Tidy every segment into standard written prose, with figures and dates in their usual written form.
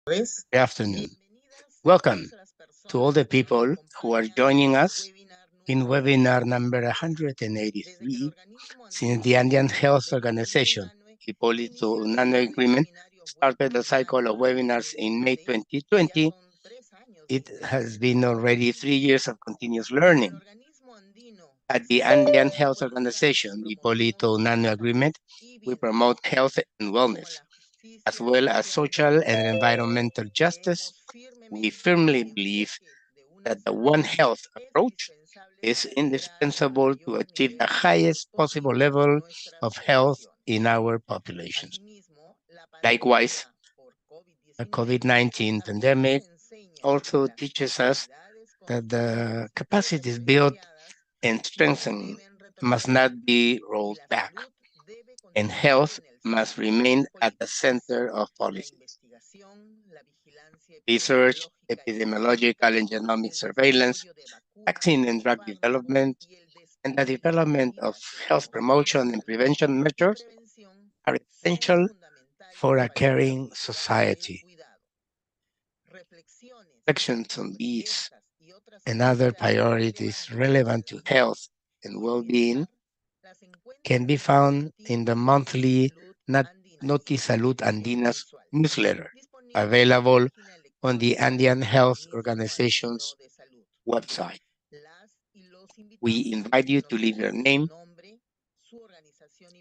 Good afternoon. Welcome to all the people who are joining us in webinar number 183 since the Andean Health Organization, Hipólito Unano Agreement, started the cycle of webinars in May 2020. It has been already 3 years of continuous learning. At the Andean Health Organization, Hipólito Unano Agreement, we promote health and wellness, as well as social and environmental justice. We firmly believe that the One Health approach is indispensable to achieve the highest possible level of health in our populations. Likewise, the COVID-19 pandemic also teaches us that the capacities built and strengthened must not be rolled back, and health must remain at the center of policies. Research, epidemiological and genomic surveillance, vaccine and drug development, and the development of health promotion and prevention measures are essential for a caring society. Reflections on these and other priorities relevant to health and well-being can be found in the monthly Noti Salud Andinas newsletter, available on the Andean Health Organization's website. We invite you to leave your name,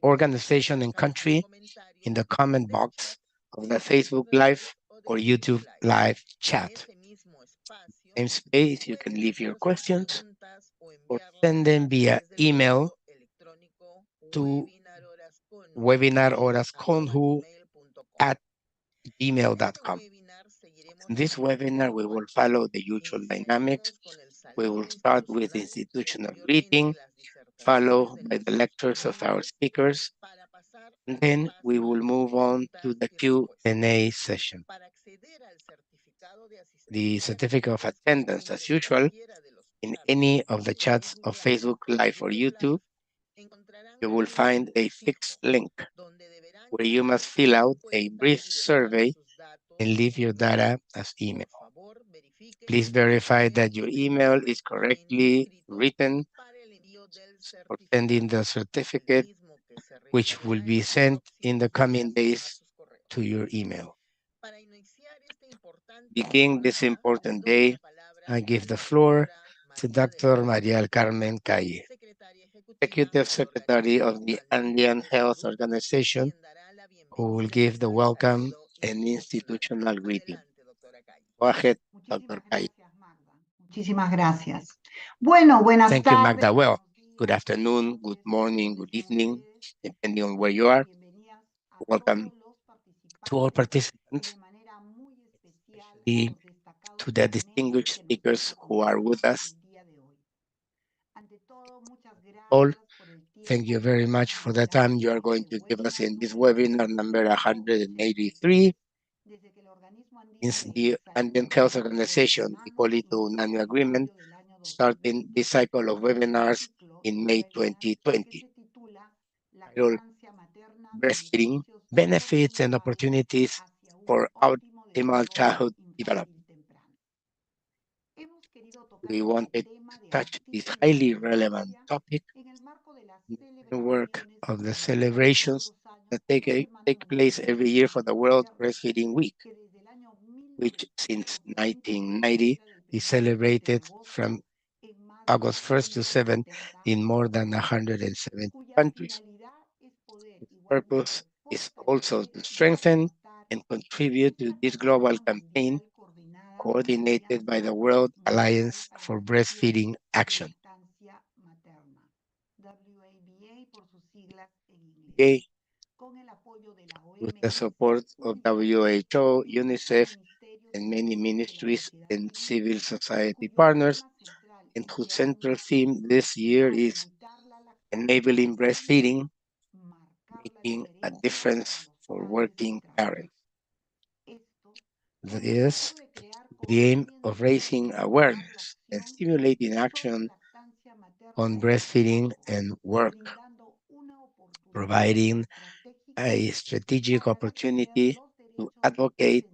organization, and country in the comment box of the Facebook Live or YouTube Live chat. In space, you can leave your questions or send them via email to webinarhorasconju@gmail.com. In this webinar, we will follow the usual dynamics. We will start with institutional greeting, followed by the lectures of our speakers, and then we will move on to the Q&A session. The certificate of attendance, as usual, in any of the chats of Facebook Live or YouTube, you will find a fixed link where you must fill out a brief survey and leave your data as email. Please verify that your email is correctly written for sending the certificate, which will be sent in the coming days to your email. Begin this important day, I give the floor to Dr. Maria del Carmen Calle, Executive Secretary of the Andean Health Organization, who will give the welcome and institutional greeting. Go ahead, Dr. Calle. Muchísimas gracias. Bueno, buenas Thank you, tardes. Magda. Well, good afternoon, good morning, good evening, depending on where you are. Welcome to all participants, especially to the distinguished speakers who are with us. All, thank you very much for the time you are going to give us in this webinar number 183. Since the Andean Health Organization, Hipólito Unano Agreement, starting this cycle of webinars in May 2020. Titled Breastfeeding, Benefits and Opportunities for Optimal Childhood Development. We wanted to touch this highly relevant topic in the work of the celebrations that take place every year for the World Breastfeeding Week, which since 1990 is celebrated from August 1st to 7th in more than 170 countries. Its purpose is also to strengthen and contribute to this global campaign coordinated by the World Alliance for Breastfeeding Action. With the support of WHO, UNICEF, and many ministries and civil society partners, and whose central theme this year is enabling breastfeeding, making a difference for working parents. That is the aim of raising awareness and stimulating action on breastfeeding and work, providing a strategic opportunity to advocate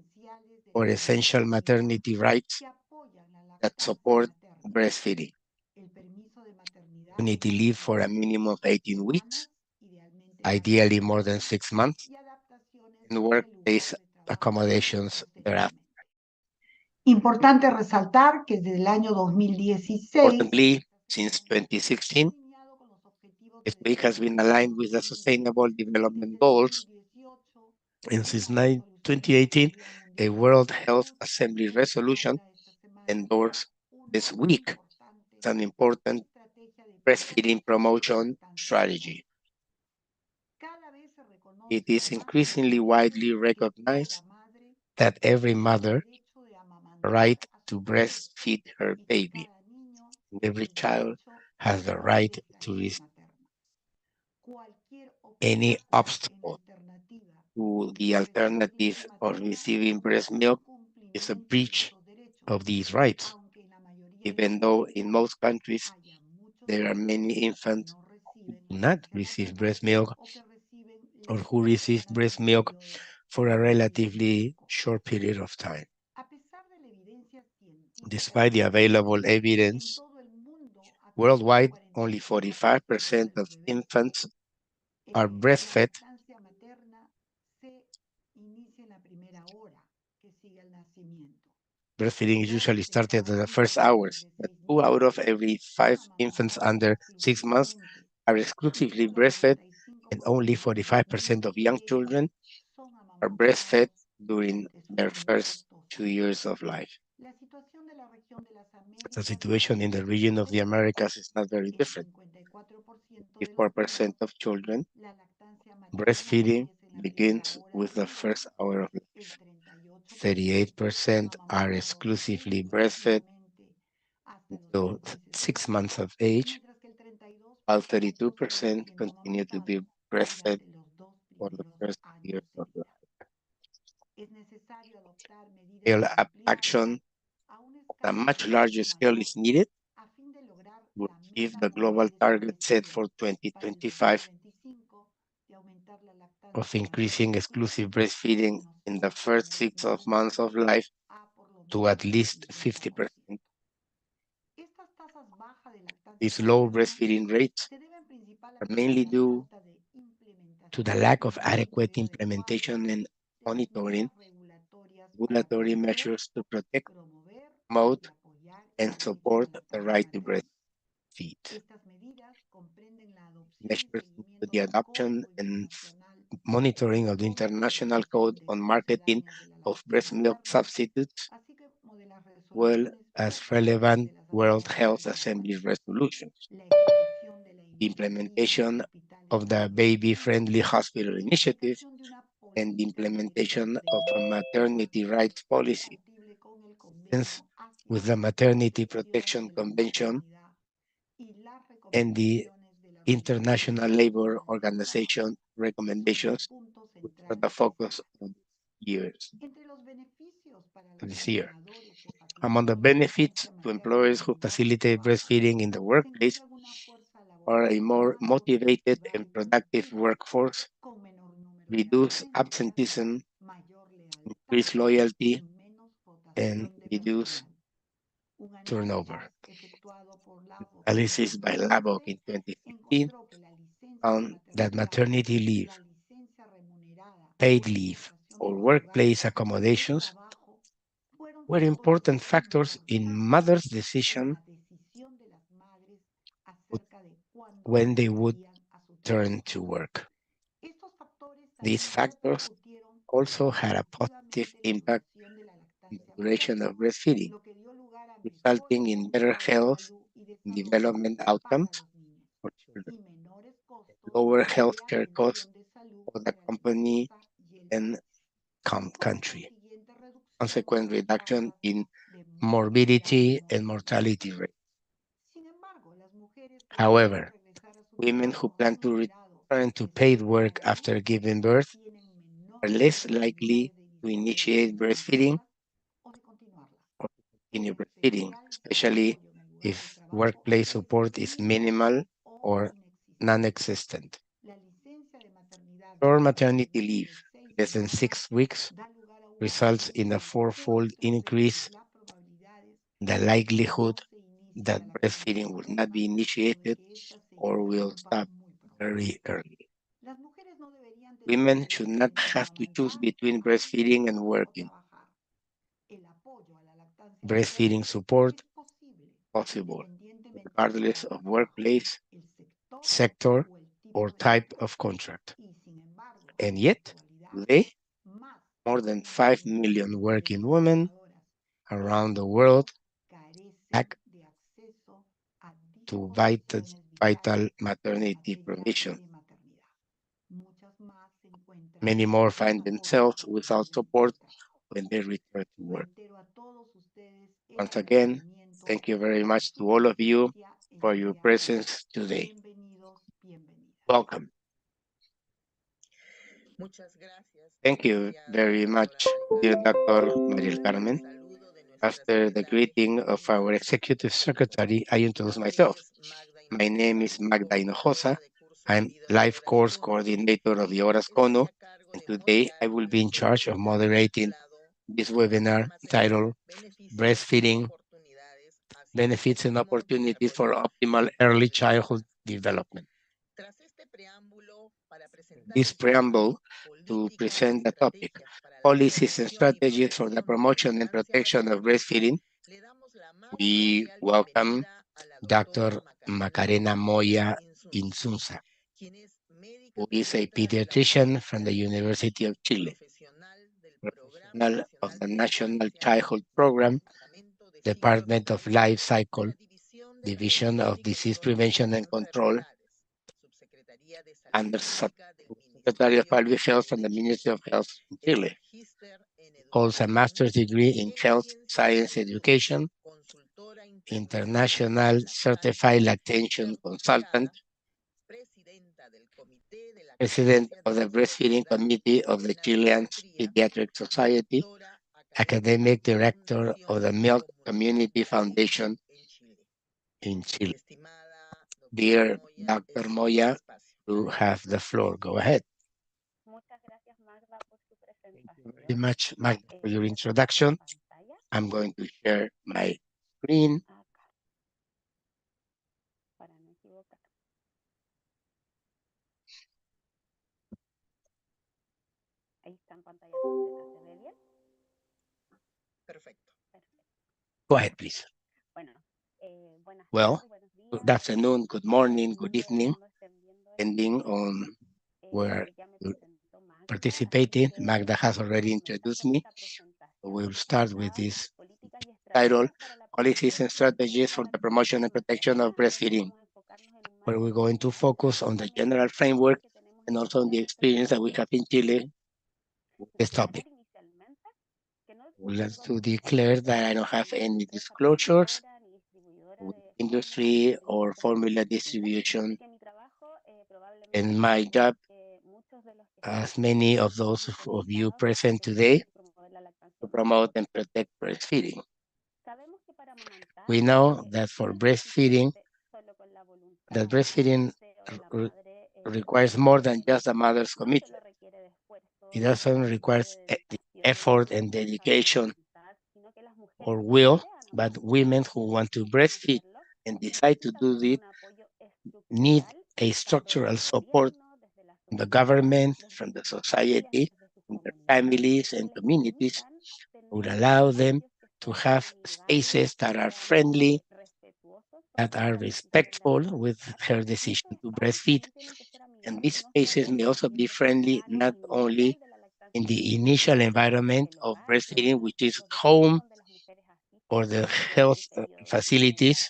or essential maternity rights que apoyan la that lactancia support materna, breastfeeding. el permiso de maternidad Maternity leave for a durante minimum of 18 semanas, weeks, idealmente ideally more than 48, 6 months, y adaptaciones and en el lugar workplace de trabajo accommodations thereafter. posteriormente. Importante resaltar que desde el año 2016, Importantly, esta since estrategia se ha 2016, alineado con los objetivos de SPIC has been desarrollo aligned with the sostenible. Sustainable Development Desde Goals, 2018, and since una resolución de la 2018, Asamblea a Mundial de la World Health Salud Assembly resolution respalda esta semana endorsed una this week importante as an important estrategia de breastfeeding promoción de la promotion lactancia strategy. materna. Cada vez se It reconoce is más a las increasingly mujeres widely que toda recognized madre that every tiene el mother derecho de amamantar right a to su bebé breastfeed her y que baby. cada niño Every tiene child derecho has a the una right to lactancia receive materna. Cualquier any obstáculo en la obstacle alternativa to the de recibir leche alternative of materna receiving breast es milk is a incumplimiento de breach esos derechos, of these rights, aunque en la mayoría de even los though in países most countries haya muchos there are bebés many que infants no who reciben do not lactancia receive materna breast milk o que reciben or who leche receive breast durante milk periodos for a relatively relativamente cortos. short period of time. A pesar de la evidencia científica Despite the disponible, available en evidence, todo el mundo apenas un worldwide, only 45% de 45% of los bebés infants are la breastfed. lactancia materna se inicia en la primera hora que sigue al nacimiento. Breastfeeding is Dos usually de started cada in the cinco first madres hours, de but 6 two out meses of every son five infants amamantadas under 6 months simultáneamente are y exclusively solo breastfed, and only 45% de los 45% niños of y young bebés children son are breastfed amamantados during durante sus their primeros first 2 2 años. years of life. La situación de la región de las The Américas situation in the region of es the similar. Americas is not very En different. 54% de los 54% casos, of children la lactancia materna breastfeeding empieza en la primera begins hora with de the vida. first hour of El life. 38% son 38% are amamantados exclusively breastfed exclusivamente hasta los until 6 meses de 6 months edad, of age, mientras que el while 32% sigue 32% siendo continue to be amamantado breastfed durante los 2 for the primeros first years años de of life. vida. Es necesario adoptar medidas Scale up ampliadas action a una on a escala much mucho larger scale mayor is needed a fin de lograr to la achieve meta the global mundial target set establecida for para el 2025 2025 de aumentar la of lactancia increasing materna exclusive exclusiva breastfeeding en los in the 4 first primeros six of meses de months vida of life a por lo to at menos el least 50%. 50%. Estas tasas bajas de lactancia These low materna breastfeeding rates se deben are principalmente a mainly la due falta de to the implementación lack y of adequate monitoreo adecuado implementation and de las monitoring medidas regulatorias para regulatory promover, measures to protect, promover y promote, apoyar el and derecho a support la the lactancia right to materna. breastfeed. Estas medidas comprenden la adopción y Measures include seguimiento the del adoption Código and Internacional monitoring of the International Contra la Code on Segregación Marketing Sucedáneas de la of Lactancia breast milk Materna, substitutes, así como de las well resoluciones as pertinentes relevant de las World autoridades Health de la Assembly OMS. resolutions. La ejecución de la The iniciativa implementation Hospitales of the Seguros Baby Médicos Friendly Hospital y la Initiative aplicación de una and the política de derechos implementation de of a maternidad maternity rights policy, compatible con el since convenio with hacia the la Maternity protección Protection de la Convention maternidad y las and the recomendaciones de la Organización International Mundial Labor del Trabajo Organization son los recommendations, puntos which are the centrales de esta focus of carta. years Entre los beneficios para los this year. empleadores que Among the facilitan la benefits lactancia to materna en employers el who lugar de facilitate trabajo, breastfeeding in the se workplace encuentra una fuerza are laboral a more más motivated competitiva and y productive productiva, workforce, con menor número de reduce ausencias, absenteeism, mayor lealtad increase y loyalty, menos and rotación de reduce personal. Un turnover. análisis efectuado por Labo en Analysis by Labok 2015 in 2015 encontró que la licencia de found that maternidad, maternity leave, la licencia remunerada paid o la leave, rotación de or los lugares workplace de accommodations trabajo fueron were factores important factors in importantes mothers' en decision la decisión de las madres acerca de cuándo when they would regresarían a su turn trabajo. to work. Estos factores These también factors repercutieron also had a positive positivamente en la impact duración de la on the lactancia duration materna, of breastfeeding, lo que dio lugar a mejores resulting in better resultados de health salud y and desarrollo development para outcomes los niños for children, y menores costos lower de healthcare costs atención de salud for the para la company esposa y el and bebé, con country. consiguiente reducción de Consequent las reduction tasas in de morbilidad y morbidity and mortalidad. mortality rate. Sin embargo, las mujeres que desean However, regresar a su women who trabajo plan to remunerado return to paid después de work la luz after giving birth tienen are menores less likely oportunidades de to iniciar la initiate lactancia breastfeeding materna o de continuarla. or to Es continue breastfeeding, esencial que el especially apoyo en el lugar de if trabajo workplace es support is mínimo minimal o or inexistente. non-existent. La licencia de maternidad Short menor de maternity menos leave, de 6 less than semanas 6 weeks, da lugar a results in a fourfold increase las probabilidades the de que no likelihood se inicie that la breastfeeding primera will not hora be o de initiated que ésta se or will interrumpa stop muy pronto. very early. Las mujeres no deberían tener Women que should not elegir entre have to choose amamantar, between breastfeeding trabajar and o working. trabajar. El apoyo a la lactancia Breastfeeding materna support es posible possible, independientemente del regardless lugar de of trabajo, workplace, el sector sector, o el or tipo de type contrato. of contract. Y sin embargo, And en la yet, actualidad, today, más more de than 20 5 millones million de working women trabajadoras en el around the world mundo carecen lack de acceso a to vital, disposiciones vitales vital en maternity materia provision. de maternidad. Muchas más se encuentran Many more sin find apoyo themselves para without seguir el support proceso. when they return to work. Reitero a todos ustedes el Once again, agradecimiento thank you very por much su to all of you presencia el for your día de hoy. presence today. Bienvenidos, bienvenidas. Welcome. Thank you very much, dear Dr. Maria del Carmen. After the greeting of our Executive Secretary, I introduce myself. My name is Magda Hinojosa. I'm Life Course Coordinator of the Horas Cono, and today I will be in charge of moderating this webinar titled Breastfeeding Benefits and Opportunities for Optimal Early Childhood Development. This preamble to present the topic, policies and strategies for the promotion and protection of breastfeeding, we welcome Dr. Macarena Moya Insunza, who is a pediatrician from the University of Chile, professional of the National Childhood Program, Department of Life Cycle, Division of Disease Prevention and Control, under Secretary of Public Health from the Ministry of Health in Chile. Holds a master's degree in health science education, international certified lactation consultant, president of the Breastfeeding Committee of the Chilean Pediatric Society, academic director of the Milk Community Foundation in Chile. Dear Dr. Moya, you have the floor. Go ahead. Thank you very much, Magda, for your introduction. I'm going to share my screen. Go ahead, please. Well, good afternoon, good morning, good evening, depending on where you're participating. Magda has already introduced me. We'll start with this title, Policies and Strategies for the Promotion and Protection of Breastfeeding, where we're going to focus on the general framework and also on the experience that we have in Chile with this topic. We'd like to declare that I don't have any disclosures with industry or formula distribution. And my job, as many of those of you present today, to promote and protect breastfeeding. We know that for breastfeeding, that breastfeeding requires more than just a mother's commitment. It also requires effort and dedication or will, but women who want to breastfeed and decide to do it need a structural support from the government, from the society, from their families and communities would allow them to have spaces that are friendly, that are respectful with her decision to breastfeed. And these spaces may also be friendly not only in the initial environment of breastfeeding, which is home or the health facilities,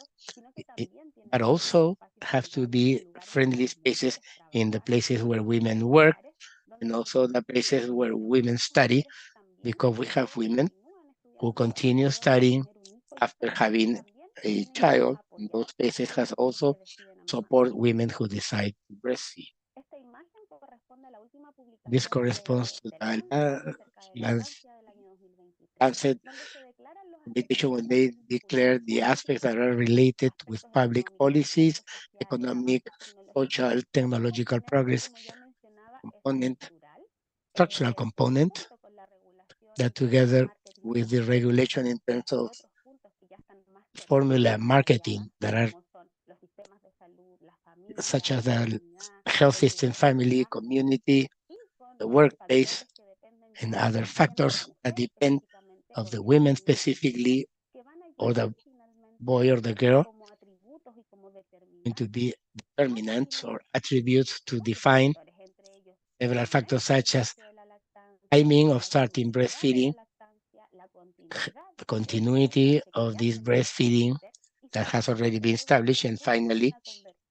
but also have to be friendly spaces in the places where women work and also the places where women study, because we have women who continue studying after having a child. And those places has also support women who decide to breastfeed. This corresponds to the Lancet publication when they declare the aspects that are related with public policies, economic, social, technological progress component, structural component, that together with the regulation in terms of formula marketing that are such as the health system, family, community, the workplace, and other factors that depend of the women specifically or the boy or the girl going to be determinants or attributes to define several factors such as timing of starting breastfeeding, the continuity of this breastfeeding that has already been established, and finally,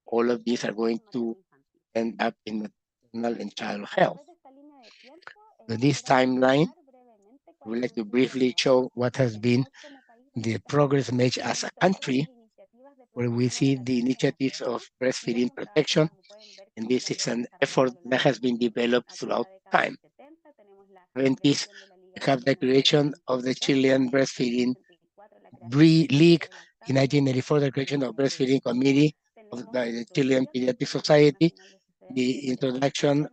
all of these are going to end up in maternal and child health. With this timeline, I would like to briefly show what has been the progress made as a country, where we see the initiatives of breastfeeding protection, and this is an effort that has been developed throughout time. 70s, we have the creation of the Chilean Breastfeeding League. In 1984, the creation of Breastfeeding Committee by the Chilean Pediatric Society, the introduction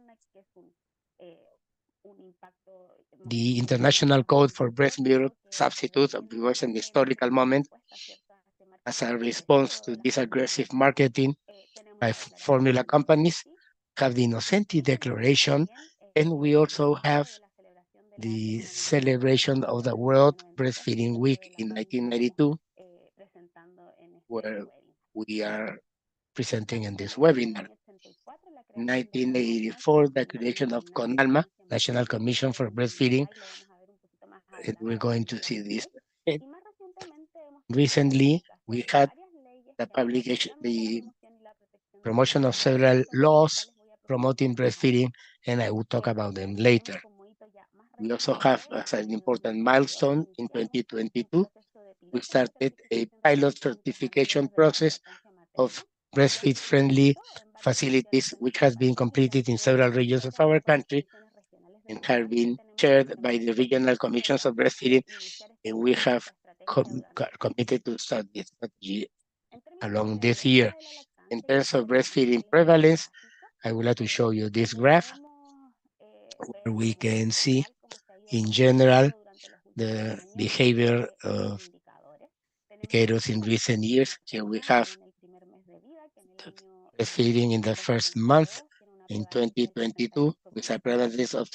the International Code for Breast Milk Substitutes, was an historical moment as a response to this aggressive marketing by formula companies, have the Innocenti Declaration, and we also have the celebration of the World Breastfeeding Week in 1992, where we are presenting in this webinar. In 1984, the creation of CONALMA, National Commission for Breastfeeding, and we're going to see this. Recently, we had the publication, the promotion of several laws promoting breastfeeding, and I will talk about them later. We also have as an important milestone in 2022, we started a pilot certification process of breastfeed-friendly facilities, which has been completed in several regions of our country and have been chaired by the regional commissions of breastfeeding, and we have committed to start this strategy along this year. In terms of breastfeeding prevalence, I would like to show you this graph where we can see in general the behavior of indicators in recent years. Here we have breastfeeding in the first month in 2022 with a prevalence of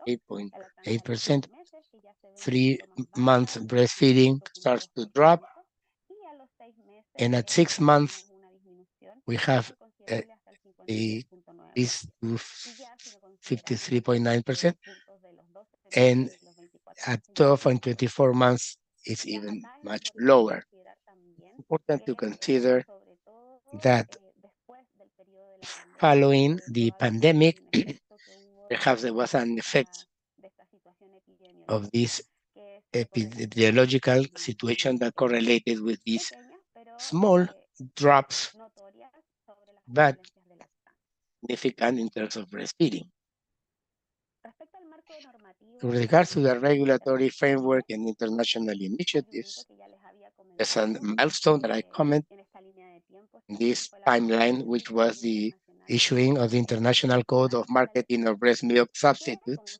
8.8%. 3 months breastfeeding starts to drop, and at 6 months we have this to 53.9%, and at 12 and 24 months it's even much lower. It's important to consider that following the pandemic, perhaps there was an effect of this epidemiological situation that correlated with these small drops, but significant in terms of breastfeeding. With regards to the regulatory framework and international initiatives, there's a milestone that I comment in this timeline, which was the issuing of the International Code of Marketing of Breast Milk Substitutes.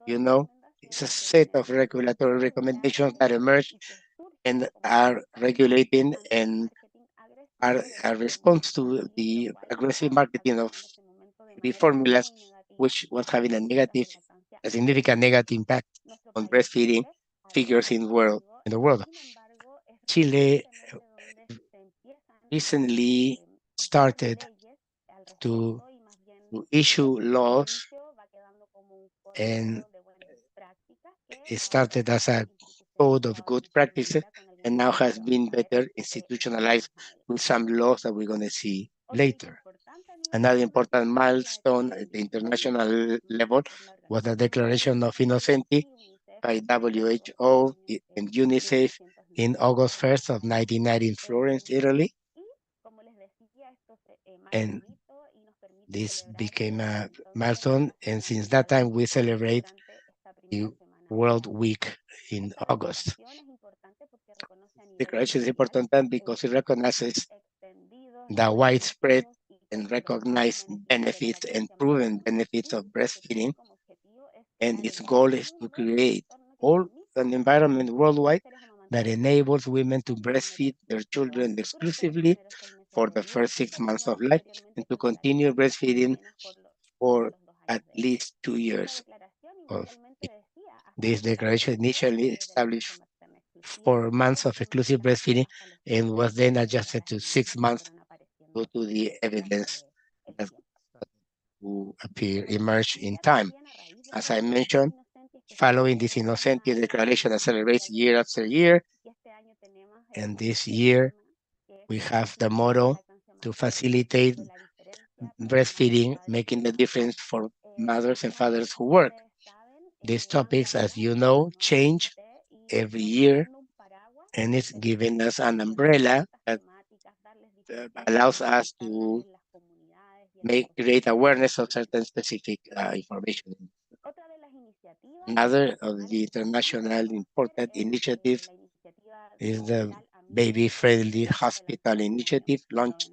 You know, it's a set of regulatory recommendations that emerge and are regulating and are a response to the aggressive marketing of the formulas, which was having a significant negative impact on breastfeeding figures in the world. Chile recently started to issue laws, and it started as a code of good practices and now has been better institutionalized with some laws that we're going to see later. Another important milestone at the international level was the declaration of Innocenti by WHO and UNICEF in August 1st of 1990 in Florence, Italy. And this became a milestone, and since that time we celebrate the World Week in August. Declaration is important because it recognizes the widespread and recognized benefits and proven benefits of breastfeeding And its goal is to create all an environment worldwide that enables women to breastfeed their children exclusively for the first 6 months of life and to continue breastfeeding for at least 2 years of it. This declaration initially established 4 months of exclusive breastfeeding and was then adjusted to 6 months due to the evidence that will appear emerge in time. As I mentioned, following this Innocenti declaration accelerates year after year, and this year we have the motto to facilitate breastfeeding, making the difference for mothers and fathers who work. These topics, as you know, change every year, and it's giving us an umbrella that allows us to make great awareness of certain specific information. Another of the international important initiatives is the Baby-Friendly Hospital Initiative, launched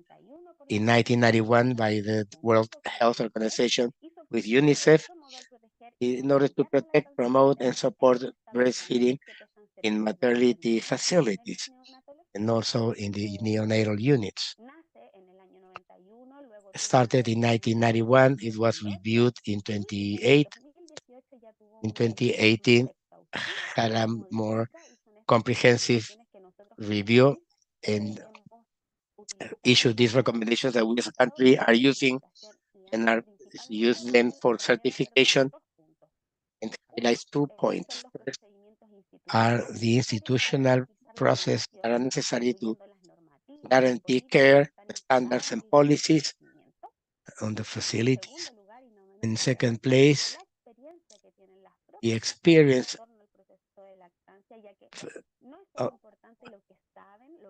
in 1991 by the World Health Organization with UNICEF in order to protect, promote, and support breastfeeding in maternity facilities and also in the neonatal units. Started in 1991, it was reviewed in 28. In 2018, had a more comprehensive review and issued these recommendations that we as a country are using and are use them for certification and highlights 2 points. First are the institutional process that are necessary to guarantee care, standards and policies on the facilities. In second place, the experience. Uh,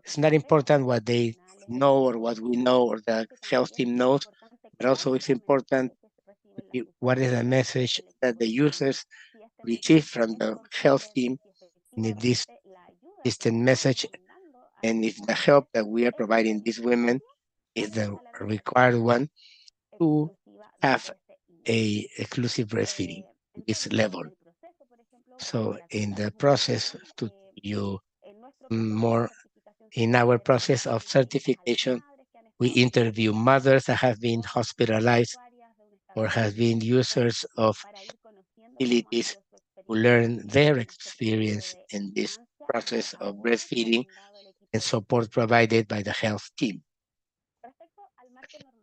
it's not important what they know or what we know or the health team knows, but also it's important what is the message that the users receive from the health team, and if this distant message and if the help that we are providing these women is the required one to have a exclusive breastfeeding this level. So in the process to you more in our process of certification, we interview mothers that have been hospitalized or have been users of facilities who learn their experience in this process of breastfeeding and support provided by the health team.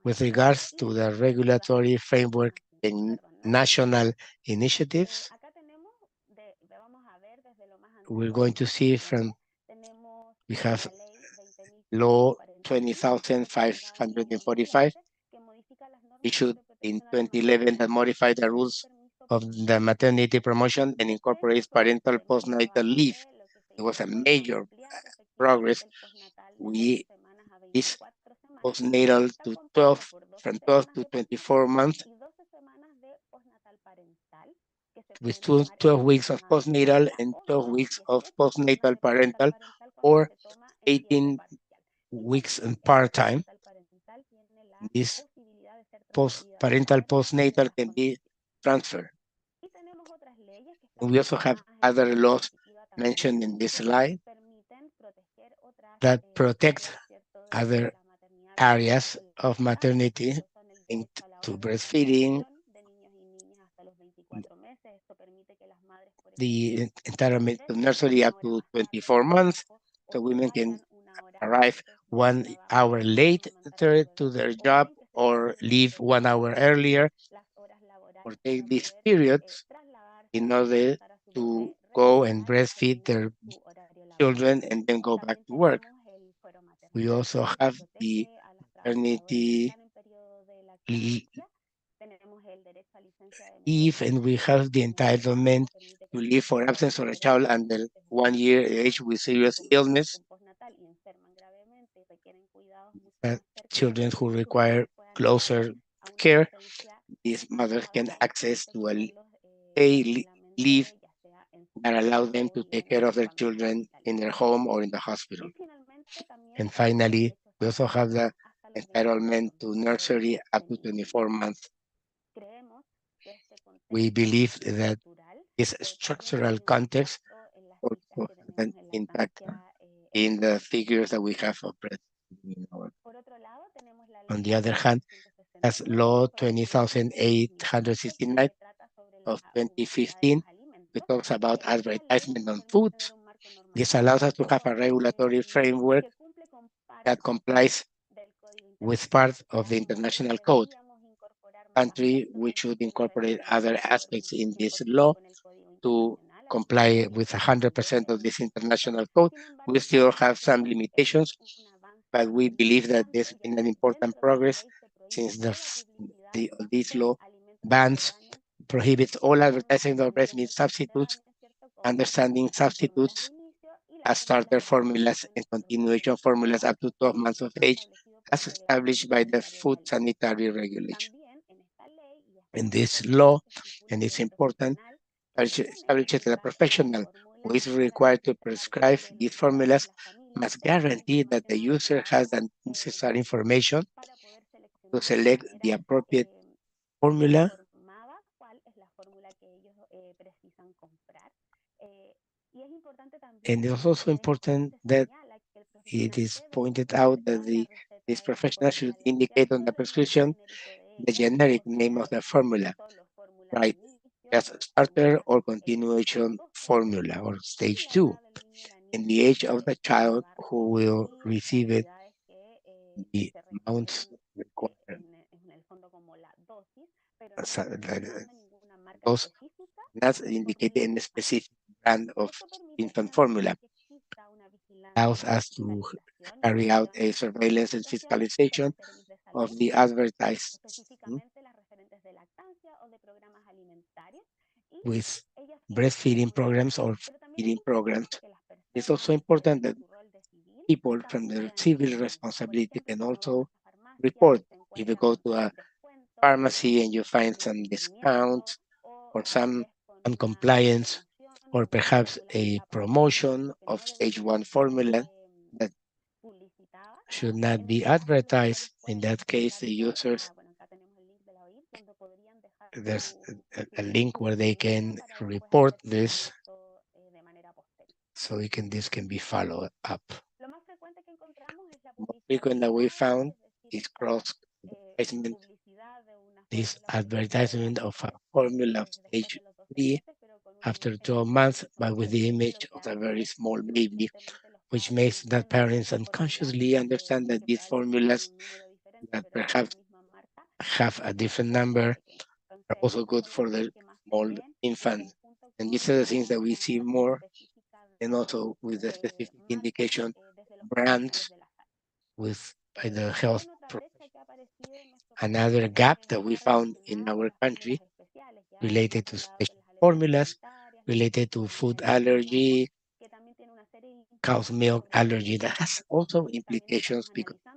With regards to the regulatory framework and national initiatives, we're going to see from, we have Law 20,545 issued in 2011 that modified the rules of the maternity promotion and incorporates parental postnatal leave. It was a major progress. We is postnatal to 12, from 12 to 24 months, with 12 weeks of postnatal and 12 weeks of postnatal parental, or 18 weeks in part-time. This parental postnatal can be transferred. And we also have other laws mentioned in this slide that protect other areas of maternity linked to breastfeeding, the entitlement to nursery up to 24 months, so women can arrive 1 hour late to their job or leave 1 hour earlier or take these periods in order to go and breastfeed their children and then go back to work. We also have the maternity leave, and we have the entitlement to leave for absence of a child under 1 year age with serious illness, children who require closer care. These mothers can access to a paid leave that allow them to take care of their children in their home or in the hospital. And finally, we also have the entitlement to nursery up to 24 months. We believe that this structural context also has an impact in the figures that we have of breastfeeding in our. On the other hand, as Law 20,869 of 2015, which talks about advertisement on foods. This allows us to have a regulatory framework that complies with part of the international code. Country, we should incorporate other aspects in this law to comply with 100% of this international code. We still have some limitations, but we believe that there's been an important progress since this law bans, prohibits all advertising of breast milk substitutes, understanding substitutes as starter formulas and continuation formulas up to 12 months of age, as established by the Food Sanitary Regulation. In this law, and it's important, establishes that a professional who is required to prescribe these formulas must guarantee that the user has the necessary information to select the appropriate formula. And it's also important that it is pointed out that this professional should indicate on the prescription the generic name of the formula, right? Just starter or continuation formula or stage 2. And the age of the child who will receive it, the amounts required. Those that's indicated in a specific brand of infant formula. Allows us to carry out a surveillance and fiscalization of the advertised with breastfeeding programs or feeding programs. It's also important that people from the civil responsibility can also report if you go to a pharmacy and you find some discounts or some non-compliance or perhaps a promotion of stage 1 formula that should not be advertised. In that case, the users, there's a link where they can report this so this can be followed up. More frequent that we found is cross advertisement. This advertisement of a formula of stage 3 after 12 months, but with the image of a very small baby, which makes that parents unconsciously understand that these formulas that perhaps have a different number are also good for the small infant. And these are the things that we see more, and also with the specific indication brands with by the health profession. Another gap that we found in our country related to special formulas, related to food allergy, cow's milk allergy, that has also implications because of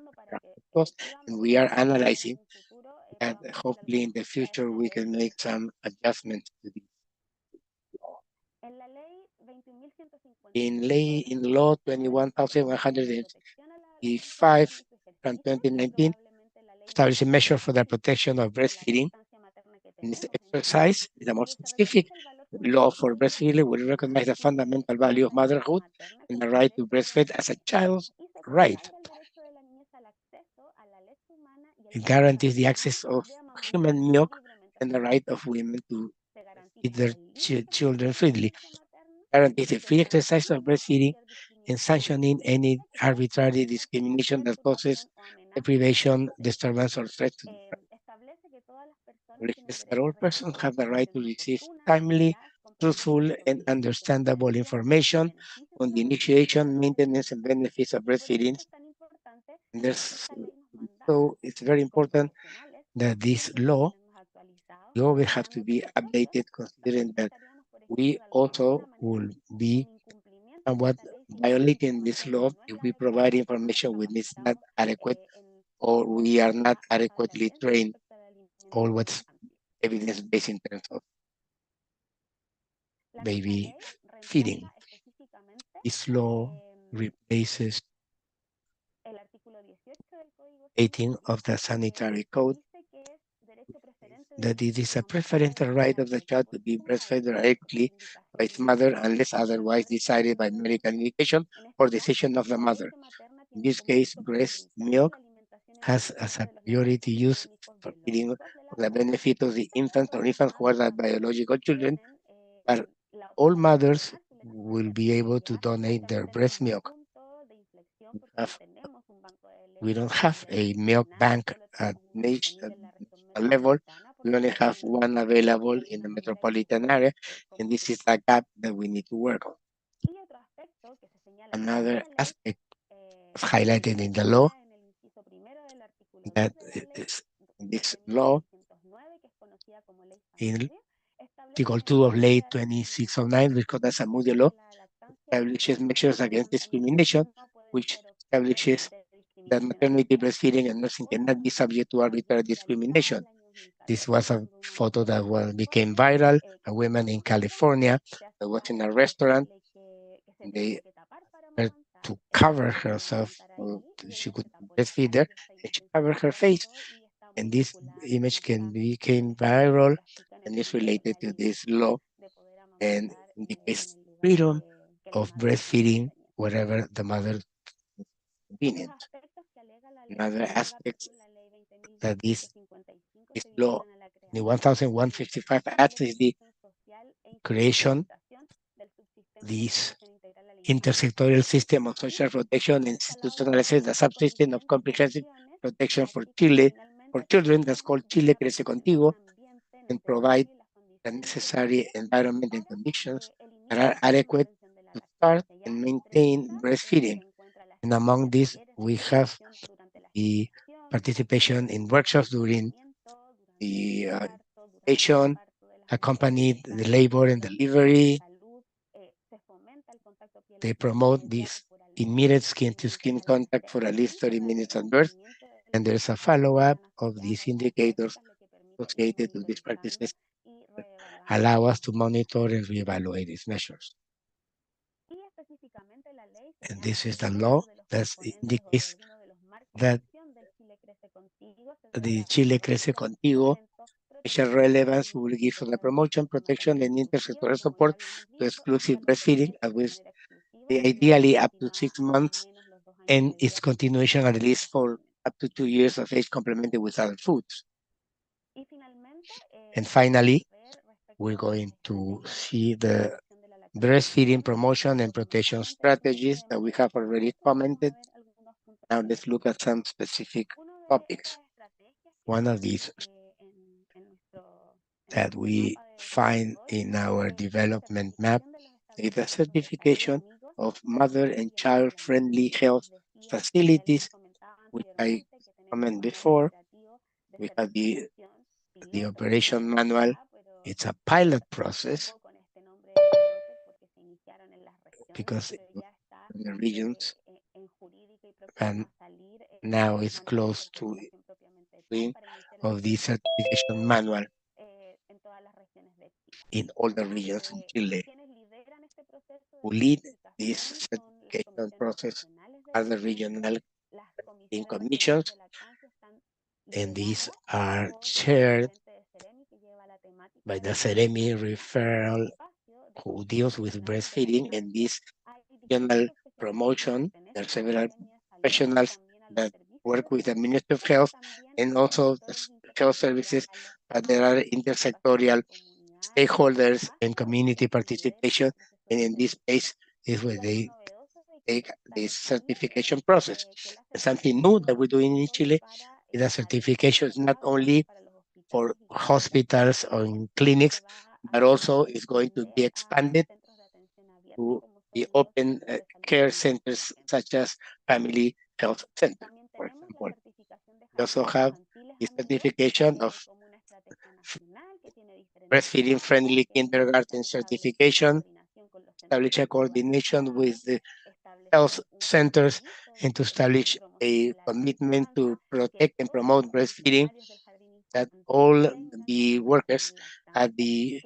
cost, and we are analyzing that hopefully in the future we can make some adjustments to this law. In law 21,155 from 2019, established a measure for the protection of breastfeeding. In this exercise, the more specific law for breastfeeding will recognize the fundamental value of motherhood and the right to breastfeed as a child's right. It guarantees the access of human milk and the right of women to feed their children freely. Guarantees the free exercise of breastfeeding and sanctioning any arbitrary discrimination that causes deprivation, disturbance, or threat to the request that all persons have the right to receive timely, truthful, and understandable information on the initiation, maintenance, and benefits of breastfeeding. And so it's very important that this law will always have to be updated, considering that we also will be somewhat violating this law if we provide information when it's not adequate or we are not adequately trained or what's evidence-based in terms of baby feeding. This law replaces 18 of the sanitary code, that it is a preferential right of the child to be breastfed directly by its mother unless otherwise decided by medical indication or decision of the mother. In this case, breast milk has as a priority use for feeding for the benefit of the infant or infants who are not biological children, but all mothers will be able to donate their breast milk. We have we don't have a milk bank at nation level. We only have one available in the metropolitan area, and this is a gap that we need to work on. Another aspect highlighted in the law that is in this law in Article 2 of Late 2609, recognizes a Moody law, establishes measures against discrimination, which establishes that maternity, breastfeeding, and nursing cannot be subject to arbitrary discrimination. This was a photo that became viral. A woman in California that was in a restaurant. They had to cover herself so she could breastfeed there, and she covered her face. And this image became viral and is related to this law and indicates freedom of breastfeeding wherever the mother is convenient. Another aspect that this law, the 1155 Act, is the creation this intersectorial system of social protection institutionalizes the subsystem of comprehensive protection for Chile, for children, that's called Chile Crece Contigo, and provide the necessary environment and conditions that are adequate to start and maintain breastfeeding. And among these, we have the participation in workshops during the education, accompanied the labor and delivery. They promote this immediate skin-to-skin contact for at least 30 minutes at birth, and there's a follow-up of these indicators associated to these practices that allow us to monitor and reevaluate these measures. And this is the law that indicates that the Chile Crece Contigo special relevance will give for the promotion, protection, and intersectoral support to exclusive breastfeeding, with ideally up to 6 months, and its continuation at least for up to 2 years of age, complemented with other foods. And finally, we're going to see the breastfeeding promotion and protection strategies that we have already commented. Now let's look at some specific topics. One of these that we find in our development map is the certification of mother and child friendly health facilities, which I commented before. We have the operation manual. It's a pilot process because in the regions, and now it's close to being of the certification manual in all the regions in Chile. Who lead this certification process are the regional commissions, and these are chaired by the Ceremi referral who deals with breastfeeding, and this regional promotion. There are several professionals that work with the Ministry of Health and also the health services, but there are intersectorial stakeholders and community participation. And in this case is where they take this certification process. And something new that we're doing in Chile is that certification is not only for hospitals or in clinics, but also is going to be expanded to the open care centers such as family health center, for example. We also have the certification of breastfeeding friendly kindergarten certification, establish a coordination with the health centers, and to establish a commitment to protect and promote breastfeeding, that all the workers at the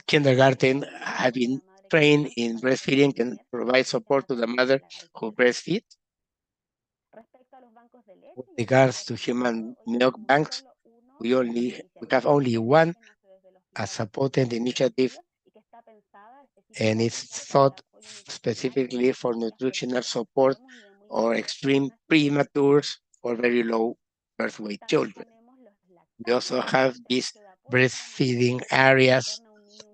kindergarten have been trained in breastfeeding and provide support to the mother who breastfeeds. With regards to human milk banks, we have only one as a potent initiative, and it's thought specifically for nutritional support or extreme prematures or very low birth weight children. We also have these breastfeeding areas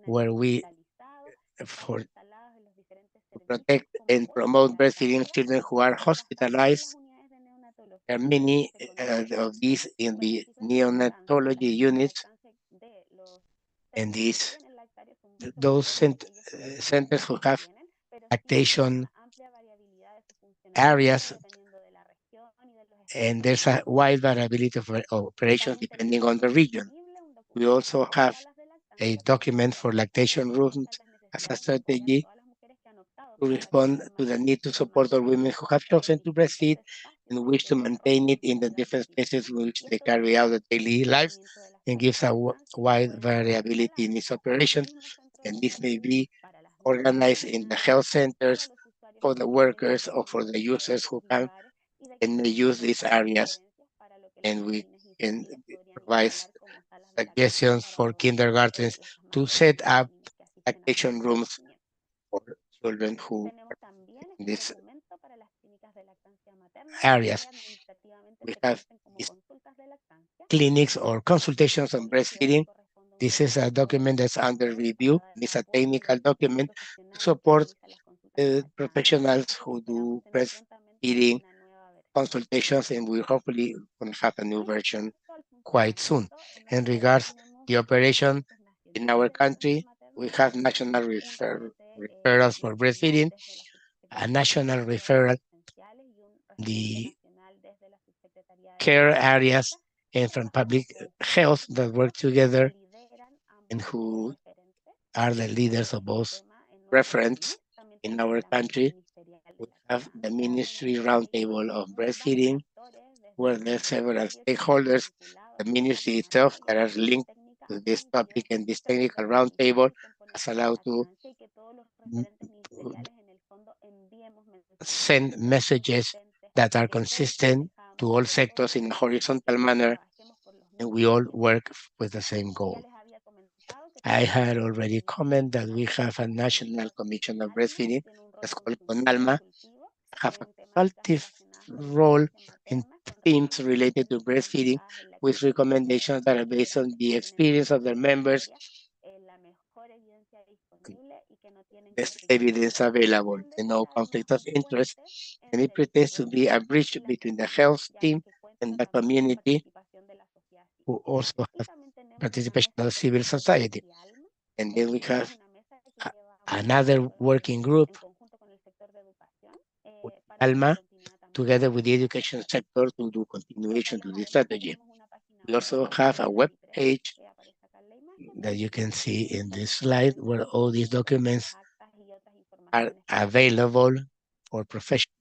where we for protect and promote breastfeeding children who are hospitalized. There are many of these in the neonatology units, and those centers who have lactation areas, and there's a wide variability of operations depending on the region. We also have a document for lactation rooms as a strategy to respond to the need to support all women who have chosen to breastfeed and wish to maintain it in the different spaces in which they carry out their daily lives, and gives a wide variability in its operations. And this may be organized in the health centers for the workers or for the users who can and may use these areas. And we can provide suggestions for kindergartens to set up lactation rooms for children who are in these areas. We have these clinics or consultations on breastfeeding. This is a document that's under review. It's a technical document to support professionals who do breastfeeding consultations, and we hopefully going to have a new version quite soon. In regards the operation in our country, we have national referrals for breastfeeding, a national referral, the care areas, and from public health that work together and who are the leaders of both reference in our country. We have the Ministry Roundtable of Breastfeeding, where there are several stakeholders, the ministry itself that are linked to this topic, and this technical roundtable has allowed to send messages that are consistent to all sectors in a horizontal manner, and we all work with the same goal. I had already commented that we have a National Commission of Breastfeeding that's called CONALMA, have a consultative role in themes related to breastfeeding with recommendations that are based on the experience of their members, best evidence available, and no conflict of interest, and it pretends to be a bridge between the health team and the community who also have participation of civil society. And then we have a, another working group, ALMA, together with the education sector to do continuation to this strategy. We also have a web page that you can see in this slide where all these documents are available for professionals.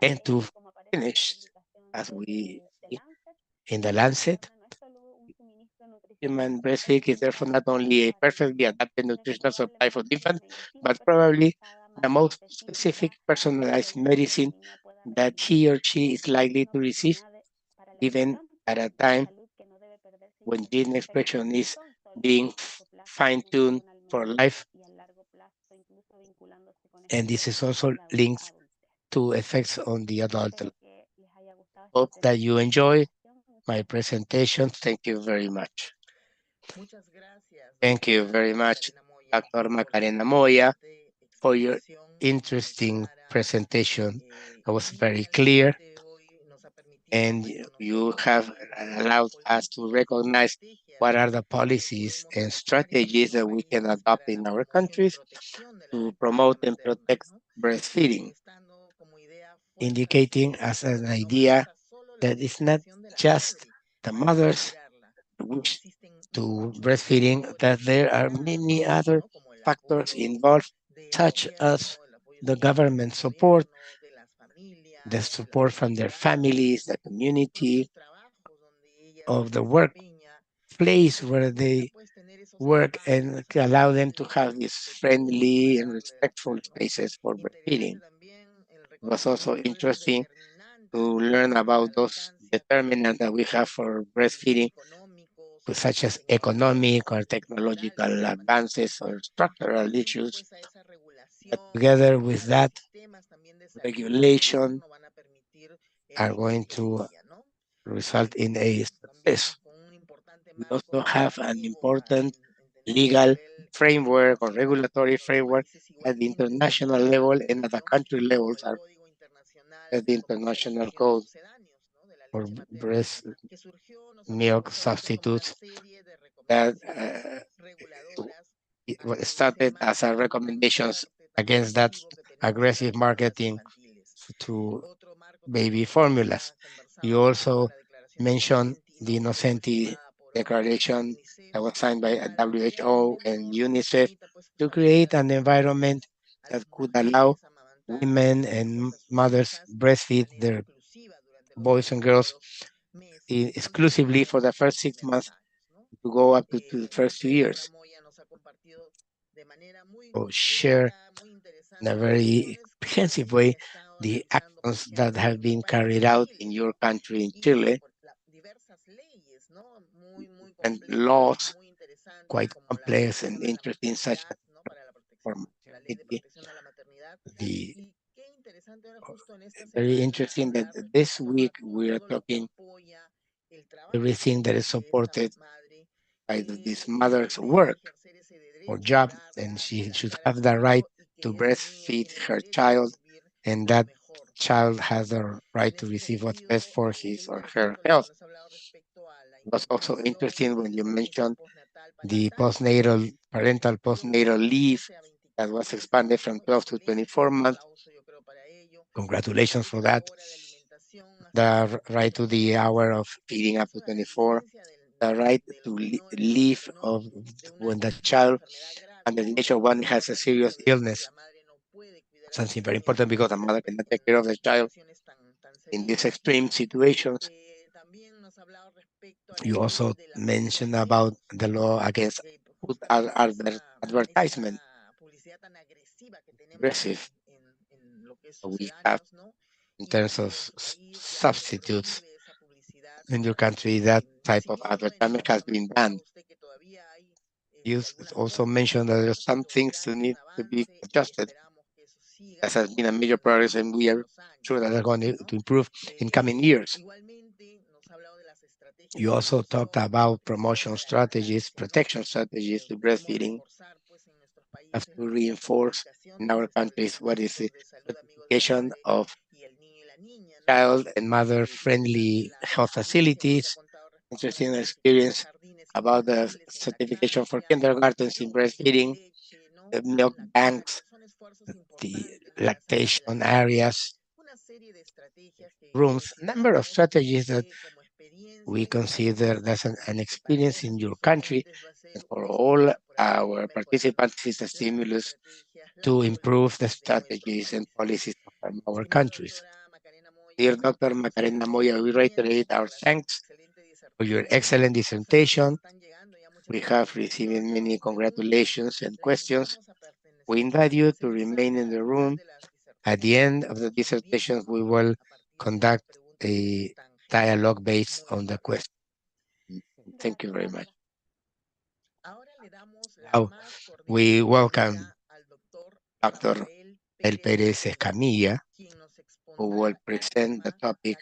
And to finish, as we see in the Lancet, human breast milk is therefore not only a perfectly adapted nutritional supply for the infant, but probably the most specific personalized medicine that he or she is likely to receive, even at a time when gene expression is being fine-tuned for life. And this is also linked to effects on the adult. Hope that you enjoy my presentation. Thank you very much. Thank you very much, Dr. Macarena Moya, for your interesting presentation. It was very clear, and you have allowed us to recognize what are the policies and strategies that we can adopt in our countries to promote and protect breastfeeding, indicating as an idea that it's not just the mothers wish to breastfeeding, that there are many other factors involved, such as the government support, the support from their families, the community, of the workplace where they work, and allow them to have these friendly and respectful spaces for breastfeeding. It was also interesting to learn about those determinant that we have for breastfeeding, such as economic or technological advances or structural issues. But together with that, regulation are going to result in a success. We also have an important legal framework or regulatory framework at the international level and at the country levels are at the international code for breast milk substitutes that started as a recommendations against that aggressive marketing to baby formulas. You also mentioned the Innocenti Declaration that was signed by WHO and UNICEF to create an environment that could allow women and mothers breastfeed their boys and girls exclusively for the first 6 months to go up to the first 2 years. So share in a very comprehensive way the actions that have been carried out in your country in Chile and laws quite complex and interesting such as for maternity. The very interesting that this week we are talking everything that is supported by this mother's work or job, and she should have the right to breastfeed her child, and that child has the right to receive what's best for his or her health. It was also interesting when you mentioned the parental postnatal leave that was expanded from 12 to 24 months. Congratulations for that. The right to the hour of feeding up to 24, the right to leave of when the child under the age of 1 has a serious illness. Something very important because the mother cannot take care of the child in these extreme situations. You also mentioned about the law against food advertisement, aggressive we have in terms of substitutes in your country. That type of advertisement has been banned. You also mentioned that there are some things that need to be adjusted. That has been a major progress, and we are sure that they're going to improve in coming years. You also talked about promotion strategies, protection strategies to breastfeeding. Have to reinforce in our countries what is the certification of child and mother-friendly health facilities. Interesting experience about the certification for kindergartens in breastfeeding, the milk banks, the lactation areas, rooms, number of strategies that we consider that's an experience in your country. And for all our participants, is a stimulus to improve the strategies and policies of our countries. Dear Dr. Macarena Moya, we reiterate our thanks for your excellent dissertation. We have received many congratulations and questions. We invite you to remain in the room. At the end of the dissertation, we will conduct a dialogue based on the question. Thank you very much. Now, we welcome Dr. El Pérez Escamilla, who will present the topic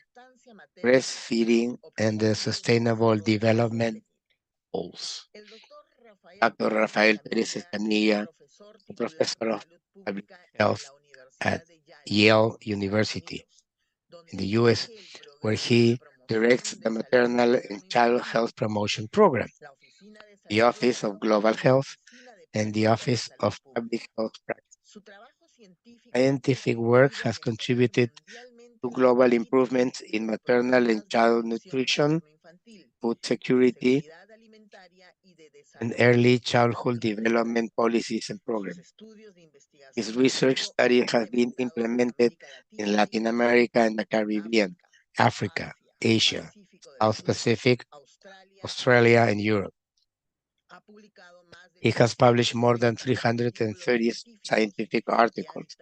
breastfeeding and the sustainable development goals. Dr. Rafael Pérez Escamilla, a professor of public health at Yale University in the US, where he directs the maternal and child health promotion program, the Office of Global Health, and the Office of Public Health Practice. Scientific work has contributed to global improvements in maternal and child nutrition, food security, and early childhood development policies and programs. His research study has been implemented in Latin America and the Caribbean, Africa, Asia, South Pacific, Australia, and Europe. He has published more than 330 scientific articles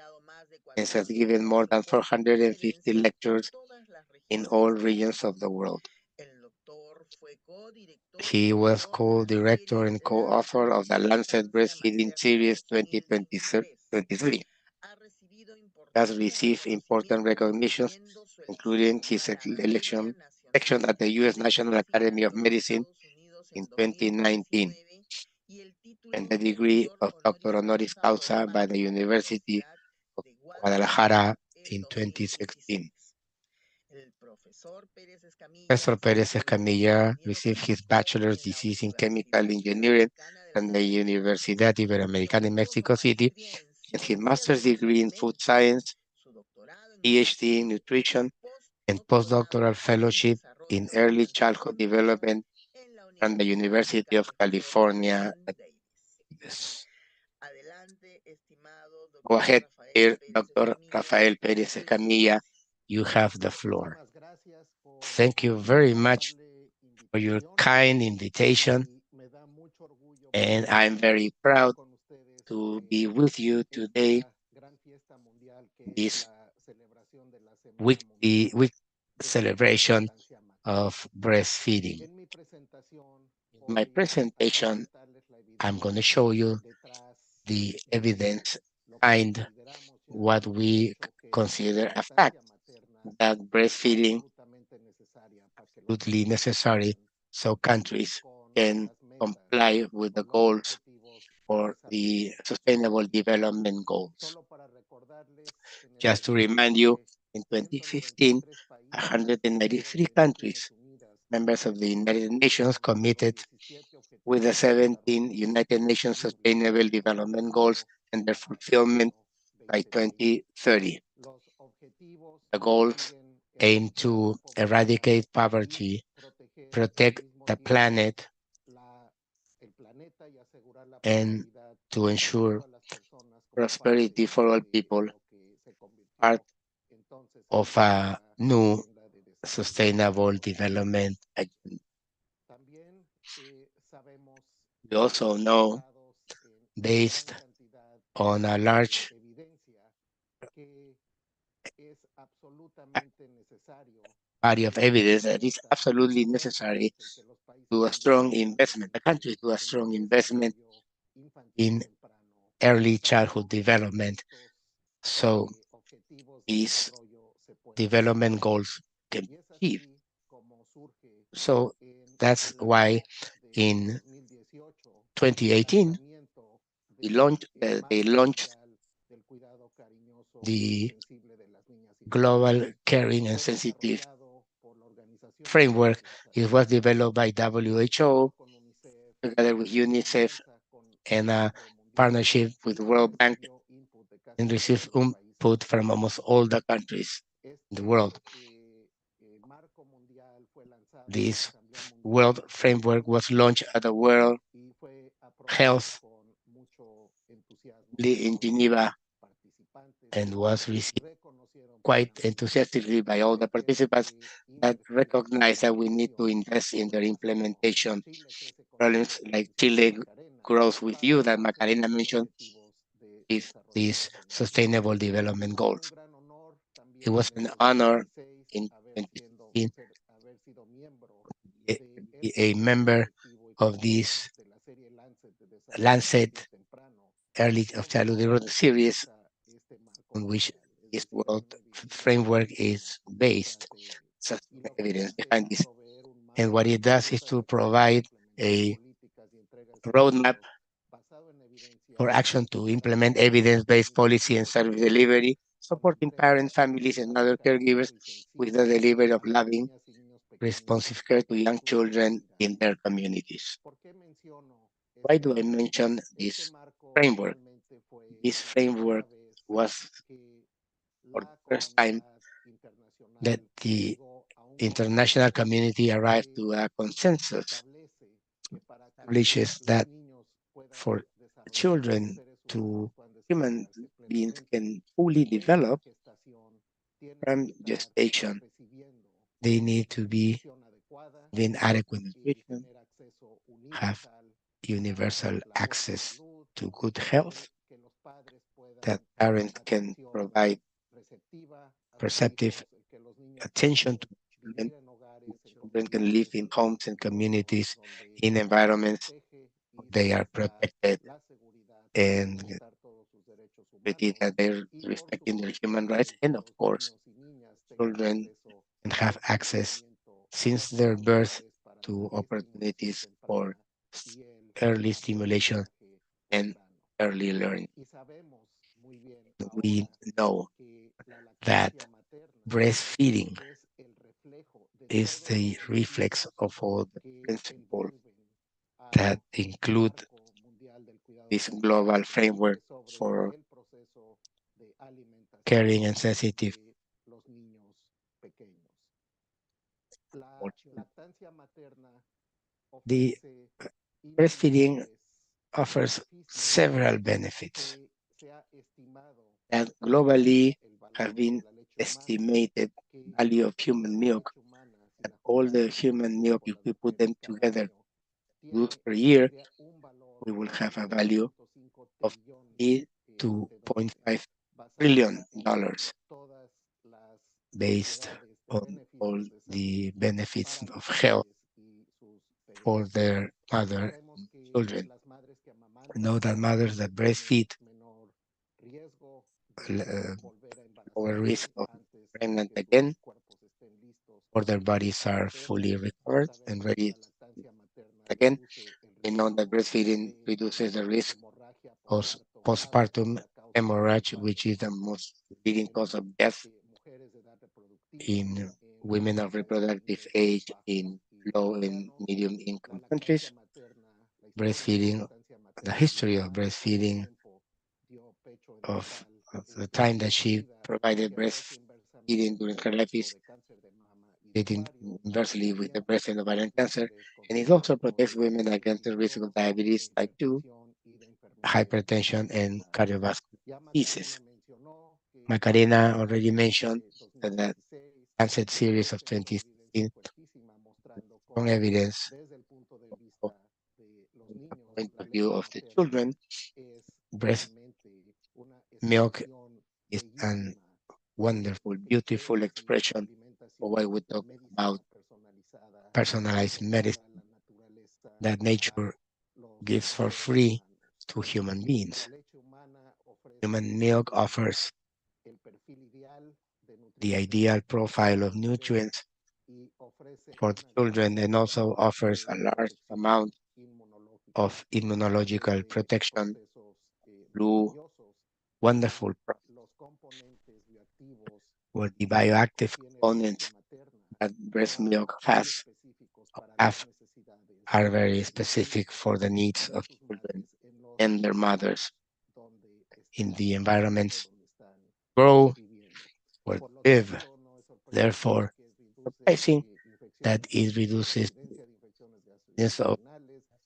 and has given more than 450 lectures in all regions of the world. He was co-director and co-author of the Lancet Breastfeeding Series 2023. Has received important recognitions, including his election at the U.S. National Academy of Medicine in 2019 and the degree of Doctor Honoris Causa by the University of Guadalajara in 2016. Professor Pérez Escamilla received his bachelor's thesis in chemical engineering from the Universidad Iberoamericana in Mexico City and his master's degree in food science, PhD in nutrition, and postdoctoral fellowship in early childhood development from the University of California at Davis. Go ahead, dear Dr. Rafael Pérez Escamilla. You have the floor. Thank you very much for your kind invitation, and I'm very proud to be with you today this week celebration of breastfeeding. In my presentation, I'm going to show you the evidence behind what we consider a fact, that breastfeeding absolutely necessary so countries can comply with the goals for the Sustainable Development Goals. Just to remind you, in 2015, 193 countries, members of the United Nations, committed with the 17 United Nations Sustainable Development Goals and their fulfillment by 2030. The goals aim to eradicate poverty, protect the planet, and to ensure prosperity for all people, part of a new sustainable development agenda. We also know, based on a large body of evidence, that is absolutely necessary to a strong investment, the country to a strong investment in early childhood development, so these development goals can be achieved. So that's why in 2018, they launched the Global Caring and Sensitive Framework. It was developed by WHO together with UNICEF and a partnership with World Bank, and received input from almost all the countries in the world. This world framework was launched at the World Health in Geneva and was received quite enthusiastically by all the participants that recognize that we need to invest in their implementation. Problems like Chile grows with you that Macarena mentioned with these sustainable development goals. It was an honor in 2016 to be a member of this Lancet Early of Childhood Development series, on which this world framework is based. Such evidence behind this. And what it does is to provide a roadmap for action to implement evidence-based policy and service delivery, supporting parents, families, and other caregivers with the delivery of loving, responsive care to young children in their communities. Why do I mention this framework? This framework was for the first time that the international community arrived to a consensus, establishes that for children to human beings can fully develop from gestation, they need to be in adequate nutrition, have universal access to good health, that parents can provide perceptive attention to children. Children can live in homes and communities, in environments where they are protected and that they're respecting their human rights. And of course, children can have access since their birth to opportunities for early stimulation and early learning. We know that breastfeeding is the reflex of all the principles that include this global framework for caring and sensitive for children. The breastfeeding offers several benefits that globally have been estimated value of human milk, that all the human milk, if we put them together, goods per year, we will have a value of $2.5 trillion based on all the benefits of health for their mother and children. Know that mothers that breastfeed uh, lower risk of pregnant again, or their bodies are fully recovered and ready to again. We know that breastfeeding reduces the risk of postpartum hemorrhage, which is the most leading cause of death in women of reproductive age in low and medium income countries. Breastfeeding, the history of breastfeeding, of the time that she provided breastfeeding during her life is dating inversely with the breast and ovarian cancer, and it also protects women against the risk of diabetes type 2, hypertension, and cardiovascular diseases. Macarena already mentioned that the Lancet series of 2016 strong evidence of the point of view of the children, breast milk is a wonderful, beautiful expression of what we talk about personalized medicine that nature gives for free to human beings. Human milk offers the ideal profile of nutrients for the children and also offers a large amount of immunological protection through wonderful where the bioactive components that breast milk has have are very specific for the needs of children and their mothers in the environments grow or live. Therefore, surprising that it reduces the incidence of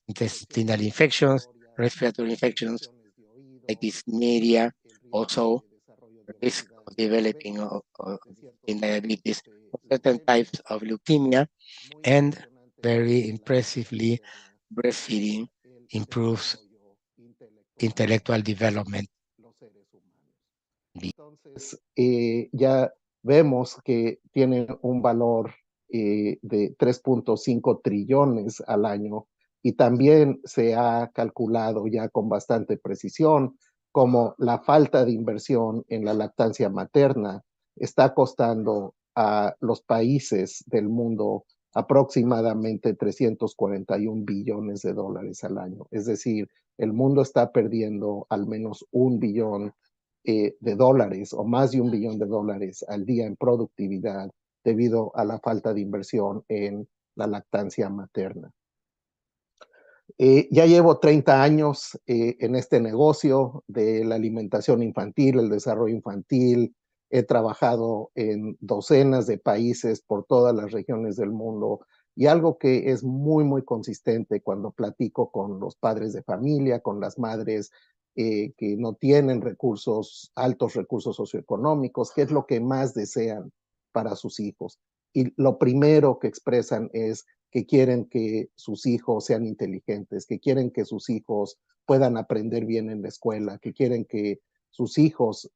intestinal infections, respiratory infections like dyspnea, also the risk of developing in diabetes, certain types of leukemia, and very impressively, breastfeeding improves intellectual development. Ya vemos que tienen un valor de 3.5 trillones al año y también se ha calculado ya con bastante precisión como la falta de inversión en la lactancia materna está costando a los países del mundo aproximadamente 341 billones de dólares al año. Es decir, el mundo está perdiendo al menos un billón de dólares o más de un billón de dólares al día en productividad debido a la falta de inversión en la lactancia materna. Ya llevo 30 años en este negocio de la alimentación infantil, el desarrollo infantil. He trabajado en docenas de países por todas las regiones del mundo y algo que es muy, muy consistente cuando platico con los padres de familia, con las madres que no tienen recursos, altos recursos socioeconómicos, qué es lo que más desean para sus hijos. Y lo primero que expresan es que quieren que sus hijos sean inteligentes, que quieren que sus hijos puedan aprender bien en la escuela, que quieren que sus hijos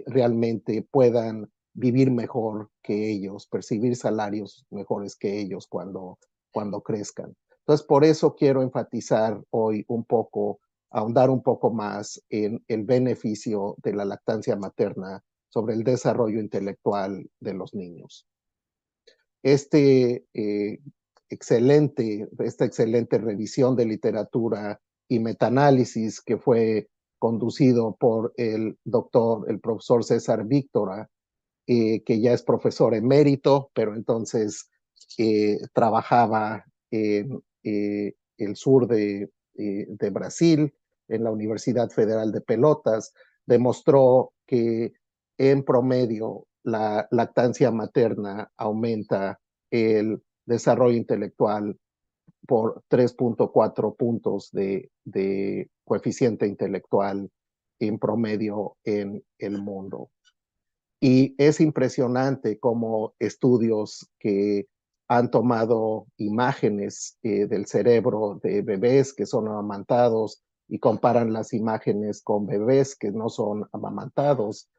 realmente puedan vivir mejor que ellos, percibir salarios mejores que ellos cuando crezcan. Entonces, por eso quiero enfatizar hoy un poco, ahondar un poco más en el beneficio de la lactancia materna sobre el desarrollo intelectual de los niños. Esta excelente revisión de literatura y metaanálisis que fue conducido por el profesor César Víctora, que ya es profesor emérito, pero entonces trabajaba en el sur de Brasil, en la Universidad Federal de Pelotas, demostró que en promedio la lactancia materna aumenta el desarrollo intelectual por 3.4 puntos de coeficiente intelectual en promedio en el mundo. Y es impresionante cómo estudios que han tomado imágenes del cerebro de bebés que son amamantados y comparan las imágenes con bebés que no son amamantados,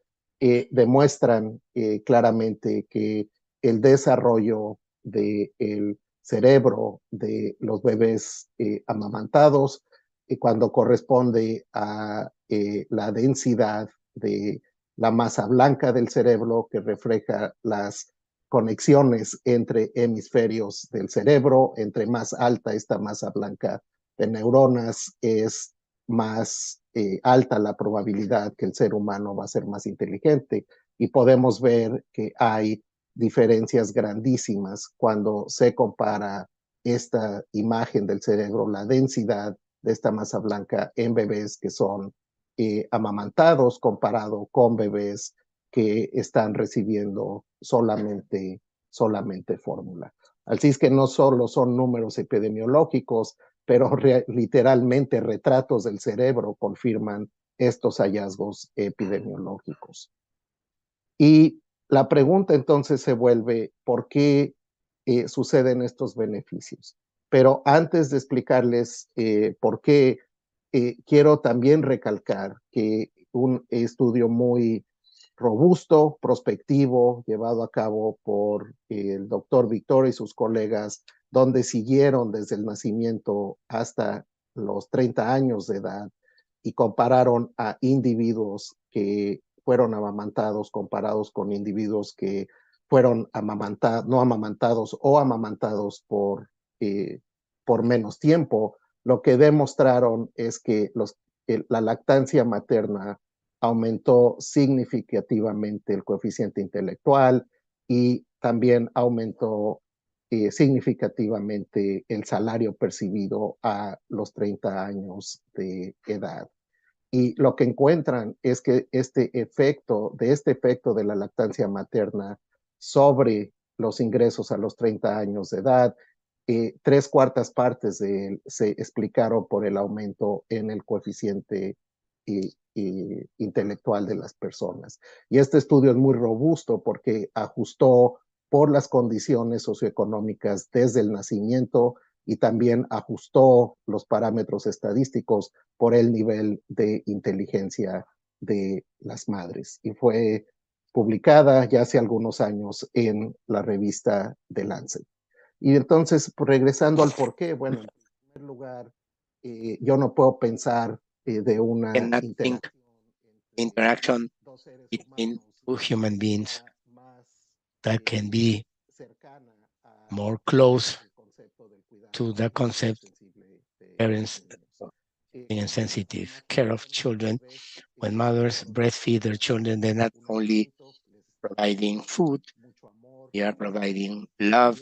demuestran claramente que el desarrollo del cerebro de los bebés amamantados, cuando corresponde a la densidad de la masa blanca del cerebro que refleja las conexiones entre hemisferios del cerebro. Entre más alta esta masa blanca de neuronas, es más alta la probabilidad que el ser humano va a ser más inteligente. Y podemos ver que hay diferencias grandísimas cuando se compara esta imagen del cerebro, la densidad de esta masa blanca en bebés que son amamantados comparado con bebés que están recibiendo solamente fórmula. Así es que no solo son números epidemiológicos, pero literalmente retratos del cerebro confirman estos hallazgos epidemiológicos. Y la pregunta entonces se vuelve, ¿por qué suceden estos beneficios? Pero antes de explicarles por qué, quiero también recalcar que un estudio muy robusto, prospectivo, llevado a cabo por el doctor Víctor y sus colegas, donde siguieron desde el nacimiento hasta los 30 años de edad y compararon a individuos que fueron amamantados comparados con individuos que fueron no amamantados o amamantados por menos tiempo. Lo que demostraron es que la lactancia materna aumentó significativamente el coeficiente intelectual y también aumentó significativamente el salario percibido a los 30 años de edad. Y lo que encuentran es que este efecto de la lactancia materna sobre los ingresos a los 30 años de edad, 3/4 de él se explicaron por el aumento en el coeficiente intelectual de las personas. Y este estudio es muy robusto porque ajustó por las condiciones socioeconómicas desde el nacimiento y también ajustó los parámetros estadísticos por el nivel de inteligencia de las madres. Y fue publicada ya hace algunos años en la revista The Lancet. Y entonces, regresando al por qué, bueno, en primer lugar, yo no puedo pensar de una interaction between two human beings that can be more close to the concept parents being sensitive care of children. When mothers breastfeed their children, they're not only providing food, they are providing love,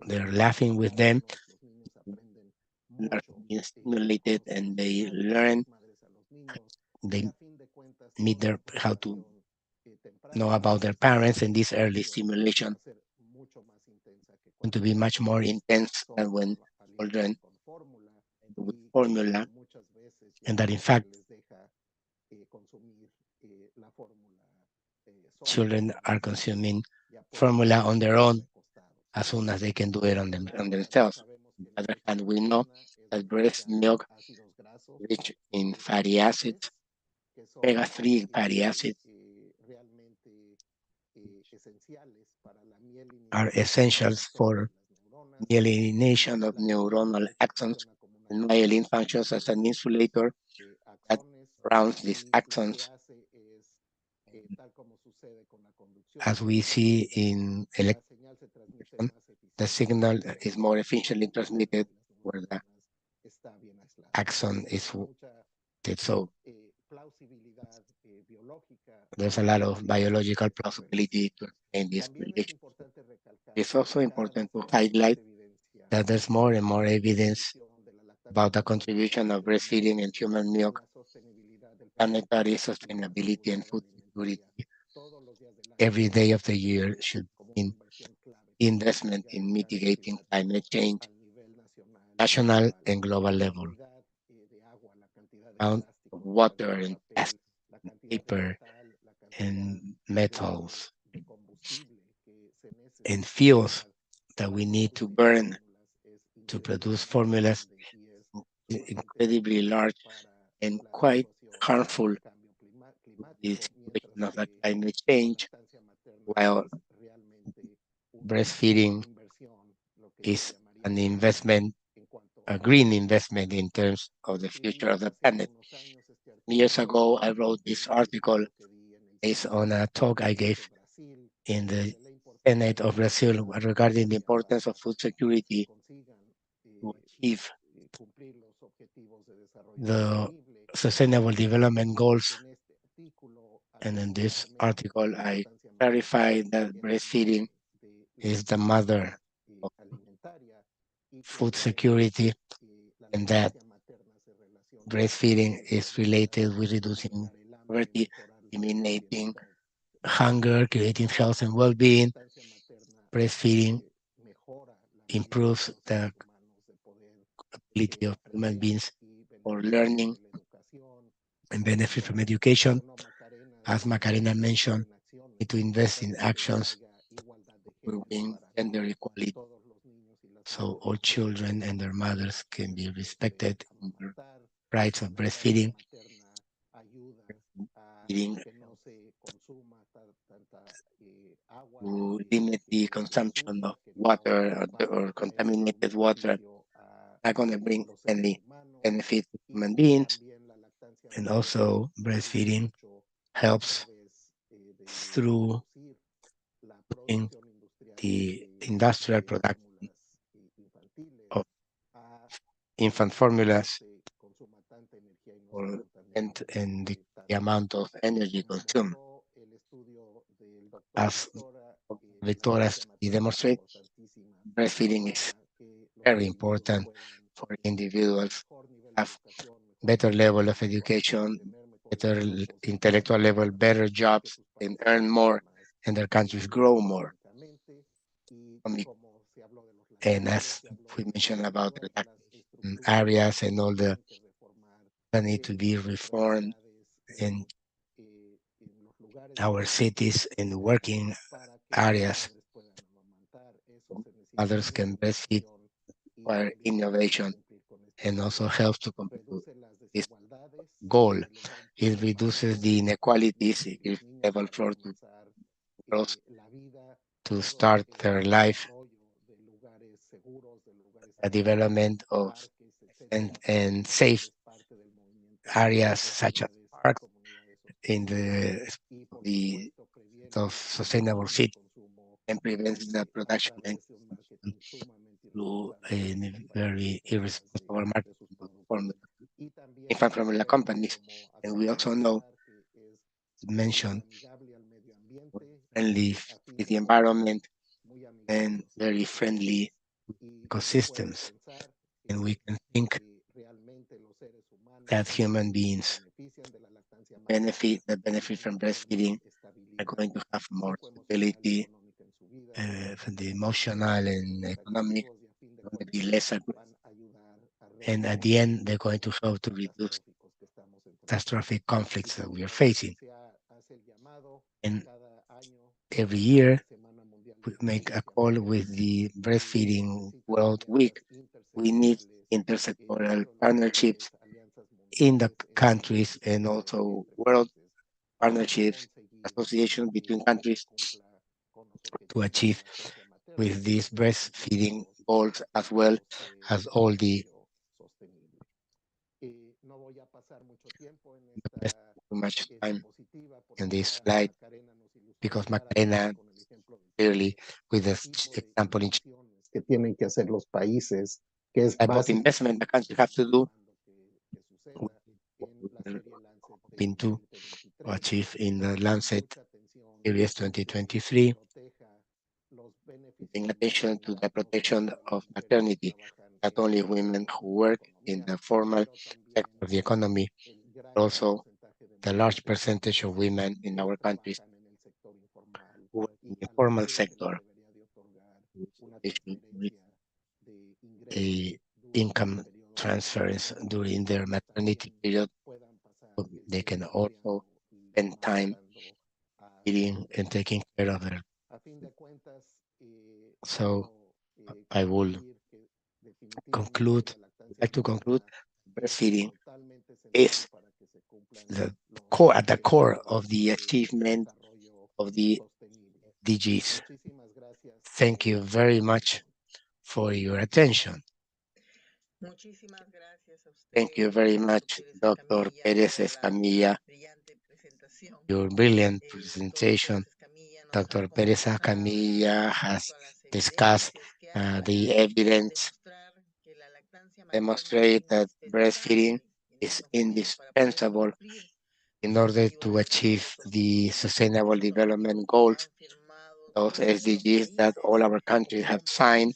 they're laughing with them, they're being stimulated, and they learn, they meet how to know about their parents, and this early stimulation going to be much more intense than when children with formula, and that in fact children are consuming formula on their own as soon as they can do it on themselves. On the other hand, we know that breast milk rich in fatty acids, omega-3 fatty acids, are essentials for myelination of neuronal axons, and myelin functions as an insulator that surrounds these axons. As we see in electrical, the signal is more efficiently transmitted where the axon is wounded. So there's a lot of biological plausibility to explain this relation. It's also important to highlight that there's more and more evidence about the contribution of breastfeeding and human milk, planetary sustainability, and food security. Every day of the year should mean investment in mitigating climate change, national and global level. Amount of water and plastic, and paper and metals and fuels that we need to burn to produce formulas incredibly large and quite harmful to the situation of the climate change, while breastfeeding is an investment, a green investment in terms of the future of the planet. Years ago, I wrote this article based on a talk I gave in the Senate of Brazil regarding the importance of food security to achieve the Sustainable Development Goals. And in this article, I clarify that breastfeeding is the mother of food security, and that breastfeeding is related with reducing poverty, eliminating hunger, creating health and well-being. Breastfeeding improves the ability of human beings for learning and benefit from education. As Macarena mentioned, we need to invest in actions to bring gender equality so all children and their mothers can be respected in their rights of breastfeeding. Breastfeeding to limit the consumption of water or contaminated water are going to bring any benefit to human beings. And also breastfeeding helps through in the industrial production of infant formulas or, and the amount of energy consumed. As Victoria study demonstrate, breastfeeding is very important for individuals to have better level of education, better intellectual level, better jobs, and earn more, and their countries grow more. And as we mentioned about the lactation areas and all the that need to be reformed in our cities and working areas, others can breastfeed for innovation and also helps to complete this goal. It reduces the inequalities, it gives level floor to girls to start their life, a development of and safe areas such as parks in the of sustainable city and prevents the production and consumption through a very irresponsible marketing of infant formula companies. And we also know, mention, friendly with the environment and very friendly ecosystems. And we can think that human beings benefit from breastfeeding are going to have more stability, for the emotional and economic, going to be less aggressive. And at the end, they're going to help to reduce catastrophic conflicts that we are facing. And every year, we make a call with the Breastfeeding World Week. We need intersectoral partnerships in the countries and also world partnerships, associations between countries to achieve with these breastfeeding goals as well as all the not too much time in this slide because Macarena clearly with the example in que tienen que hacer los países, que es type of investment the country have to do hoping to achieve in the Lancet Series 2023, paying attention to the protection of maternity, not only women who work in the formal sector of the economy, but also the large percentage of women in our countries who work in the informal sector, which they should receive a income transfers during their maternity period. So they can also spend time eating and taking care of their. So I will conclude, like to conclude, breastfeeding is the core at the core of the achievement of the DGs. Thank you very much for your attention. Thank you very much, Dr. Perez Escamilla, your brilliant presentation. Dr. Perez Escamilla has discussed the evidence demonstrate that breastfeeding is indispensable in order to achieve the Sustainable Development Goals, those SDGs that all our countries have signed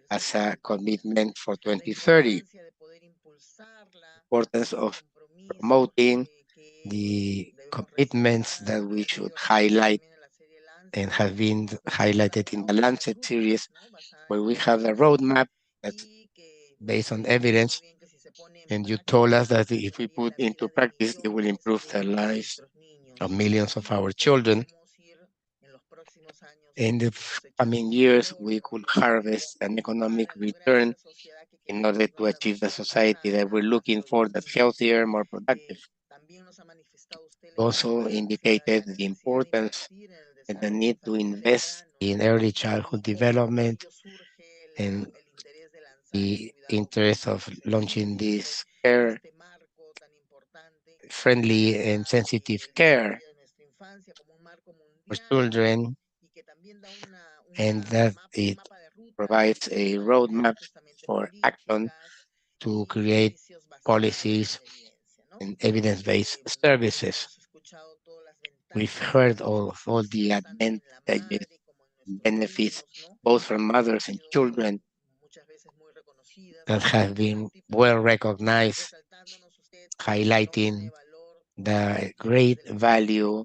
as a commitment for 2030. Importance of promoting the commitments that we should highlight and have been highlighted in the Lancet series, where we have a roadmap that's based on evidence. And you told us that if we put into practice, it will improve the lives of millions of our children. In the coming years, we could harvest an economic return in order to achieve the society that we're looking for, that's healthier, more productive. Also indicated the importance and the need to invest in early childhood development and the interest of launching this care, friendly and sensitive care for children, and that it provides a roadmap for action to create policies and evidence-based services. We've heard of all the advantages and benefits, both from mothers and children, that have been well recognized, highlighting the great value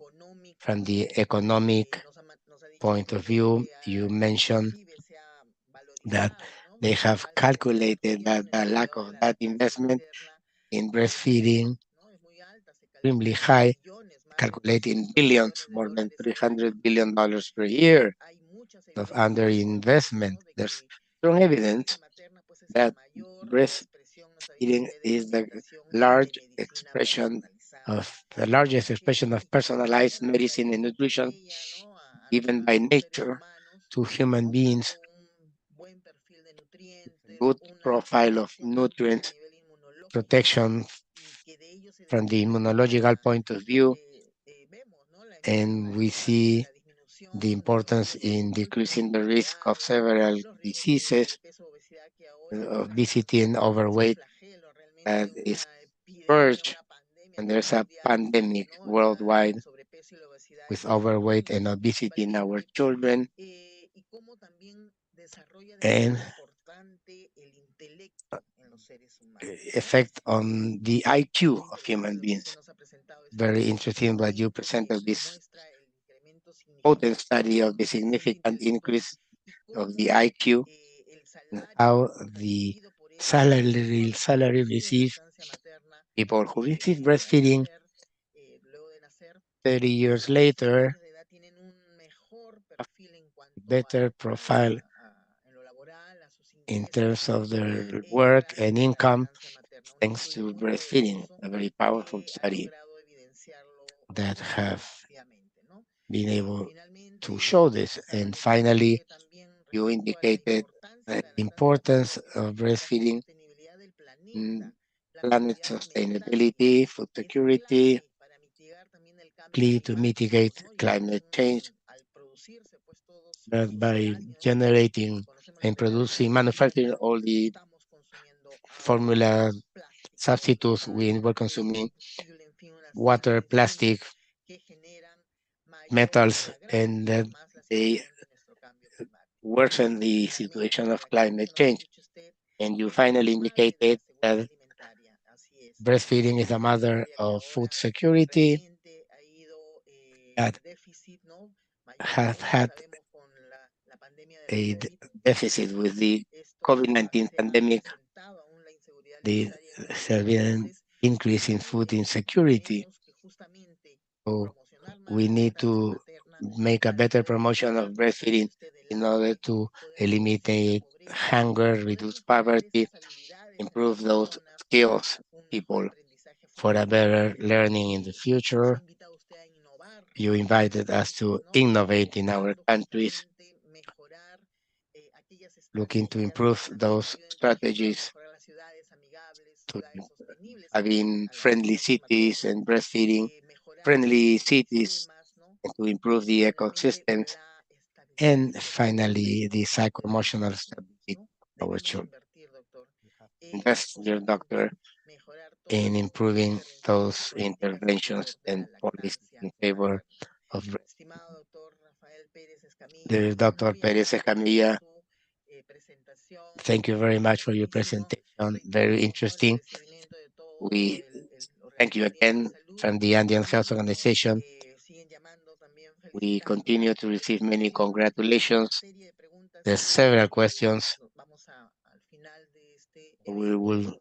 from the economic point of view. You mentioned that they have calculated that the lack of that investment in breastfeeding extremely high, calculating billions, more than $300 billion per year of underinvestment. There's strong evidence that breastfeeding is the largest expression of personalized medicine and nutrition given by nature to human beings. A good profile of nutrients, protection from the immunological point of view, and we see the importance in decreasing the risk of several diseases, obesity and overweight that is purged, and there's a pandemic worldwide with overweight and obesity in our children, and effect on the IQ of human beings. Very interesting that you presented this potent study of the significant increase of the IQ and how the salary received people who receive breastfeeding 30 years later have better profile in terms of their work and income thanks to breastfeeding, a very powerful study that have been able to show this. And finally, you indicated the importance of breastfeeding in planet sustainability, food security, plea to mitigate climate change by generating and producing, manufacturing all the formula substitutes we were consuming, water, plastic, metals, and that they worsen the situation of climate change. And you finally indicated that breastfeeding is a matter of food security, that have had a deficit with the COVID-19 pandemic, the severe increase in food insecurity. So we need to make a better promotion of breastfeeding in order to eliminate hunger, reduce poverty, improve those skills people for a better learning in the future. You invited us to innovate in our countries, looking to improve those strategies to having friendly cities and breastfeeding friendly cities and to improve the ecosystems, and finally the psycho-emotional stability of our children. Invest, dear doctor, in improving those interventions and policies in favor of the Dr. Perez Escamilla. Thank you very much for your presentation. Very interesting. We thank you again from the Andean Health Organization. We continue to receive many congratulations. There's several questions we will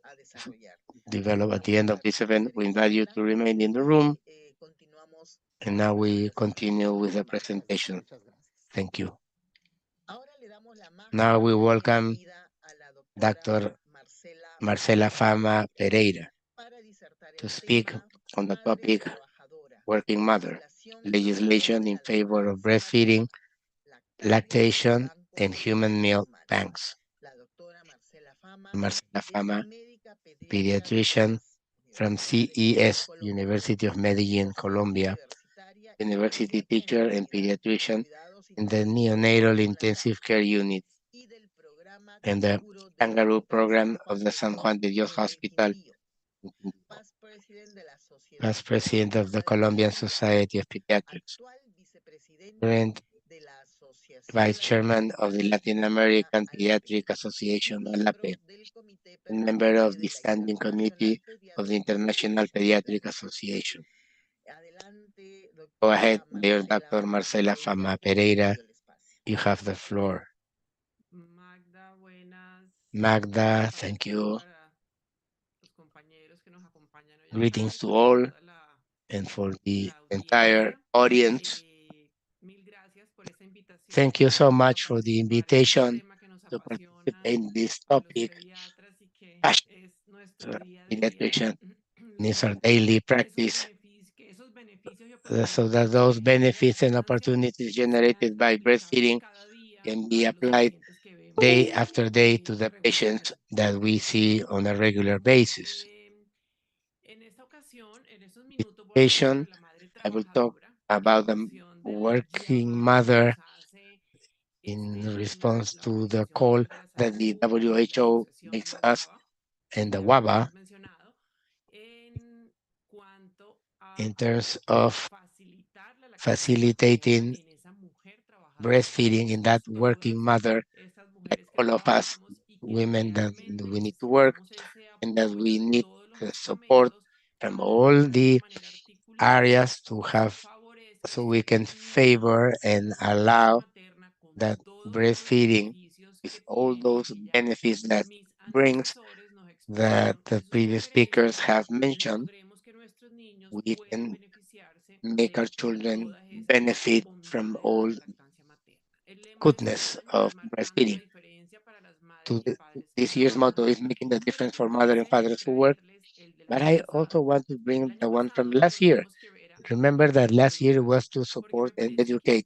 develop at the end of this event. We invite you to remain in the room. And now we continue with the presentation. Thank you. Now we welcome Dr. Marcela Fama Pereira to speak on the topic Working Mother, Legislation in Favor of Breastfeeding, Lactation, and Human Milk Banks. Marcela Fama, pediatrician from CES, University of Medellin, Colombia, university teacher and pediatrician in the neonatal intensive care unit and the kangaroo program of the San Juan de Dios Hospital, past president of the Colombian Society of Pediatrics, current vice chairman of the Latin American Pediatric Association, ALAPE, and member of the Standing Committee of the International Pediatric Association. Go ahead, dear Dr. Marcela Fama Pereira. You have the floor. Magda, thank you. Greetings to all and for the entire audience. Thank you so much for the invitation to participate in this topic. Pediatrician needs our daily practice so that those benefits and opportunities generated by breastfeeding can be applied day after day to the patients that we see on a regular basis. This occasion, I will talk about the working mother in response to the call that the WHO makes us and the WABA in terms of facilitating breastfeeding in that working mother, like all of us women that we need to work and that we need support from all the areas to have so we can favor and allow that breastfeeding with all those benefits that brings that the previous speakers have mentioned, we can make our children benefit from all goodness of breastfeeding. This year's motto is making the difference for mother and fathers who work, but I also want to bring the one from last year. Remember that last year was to support and educate.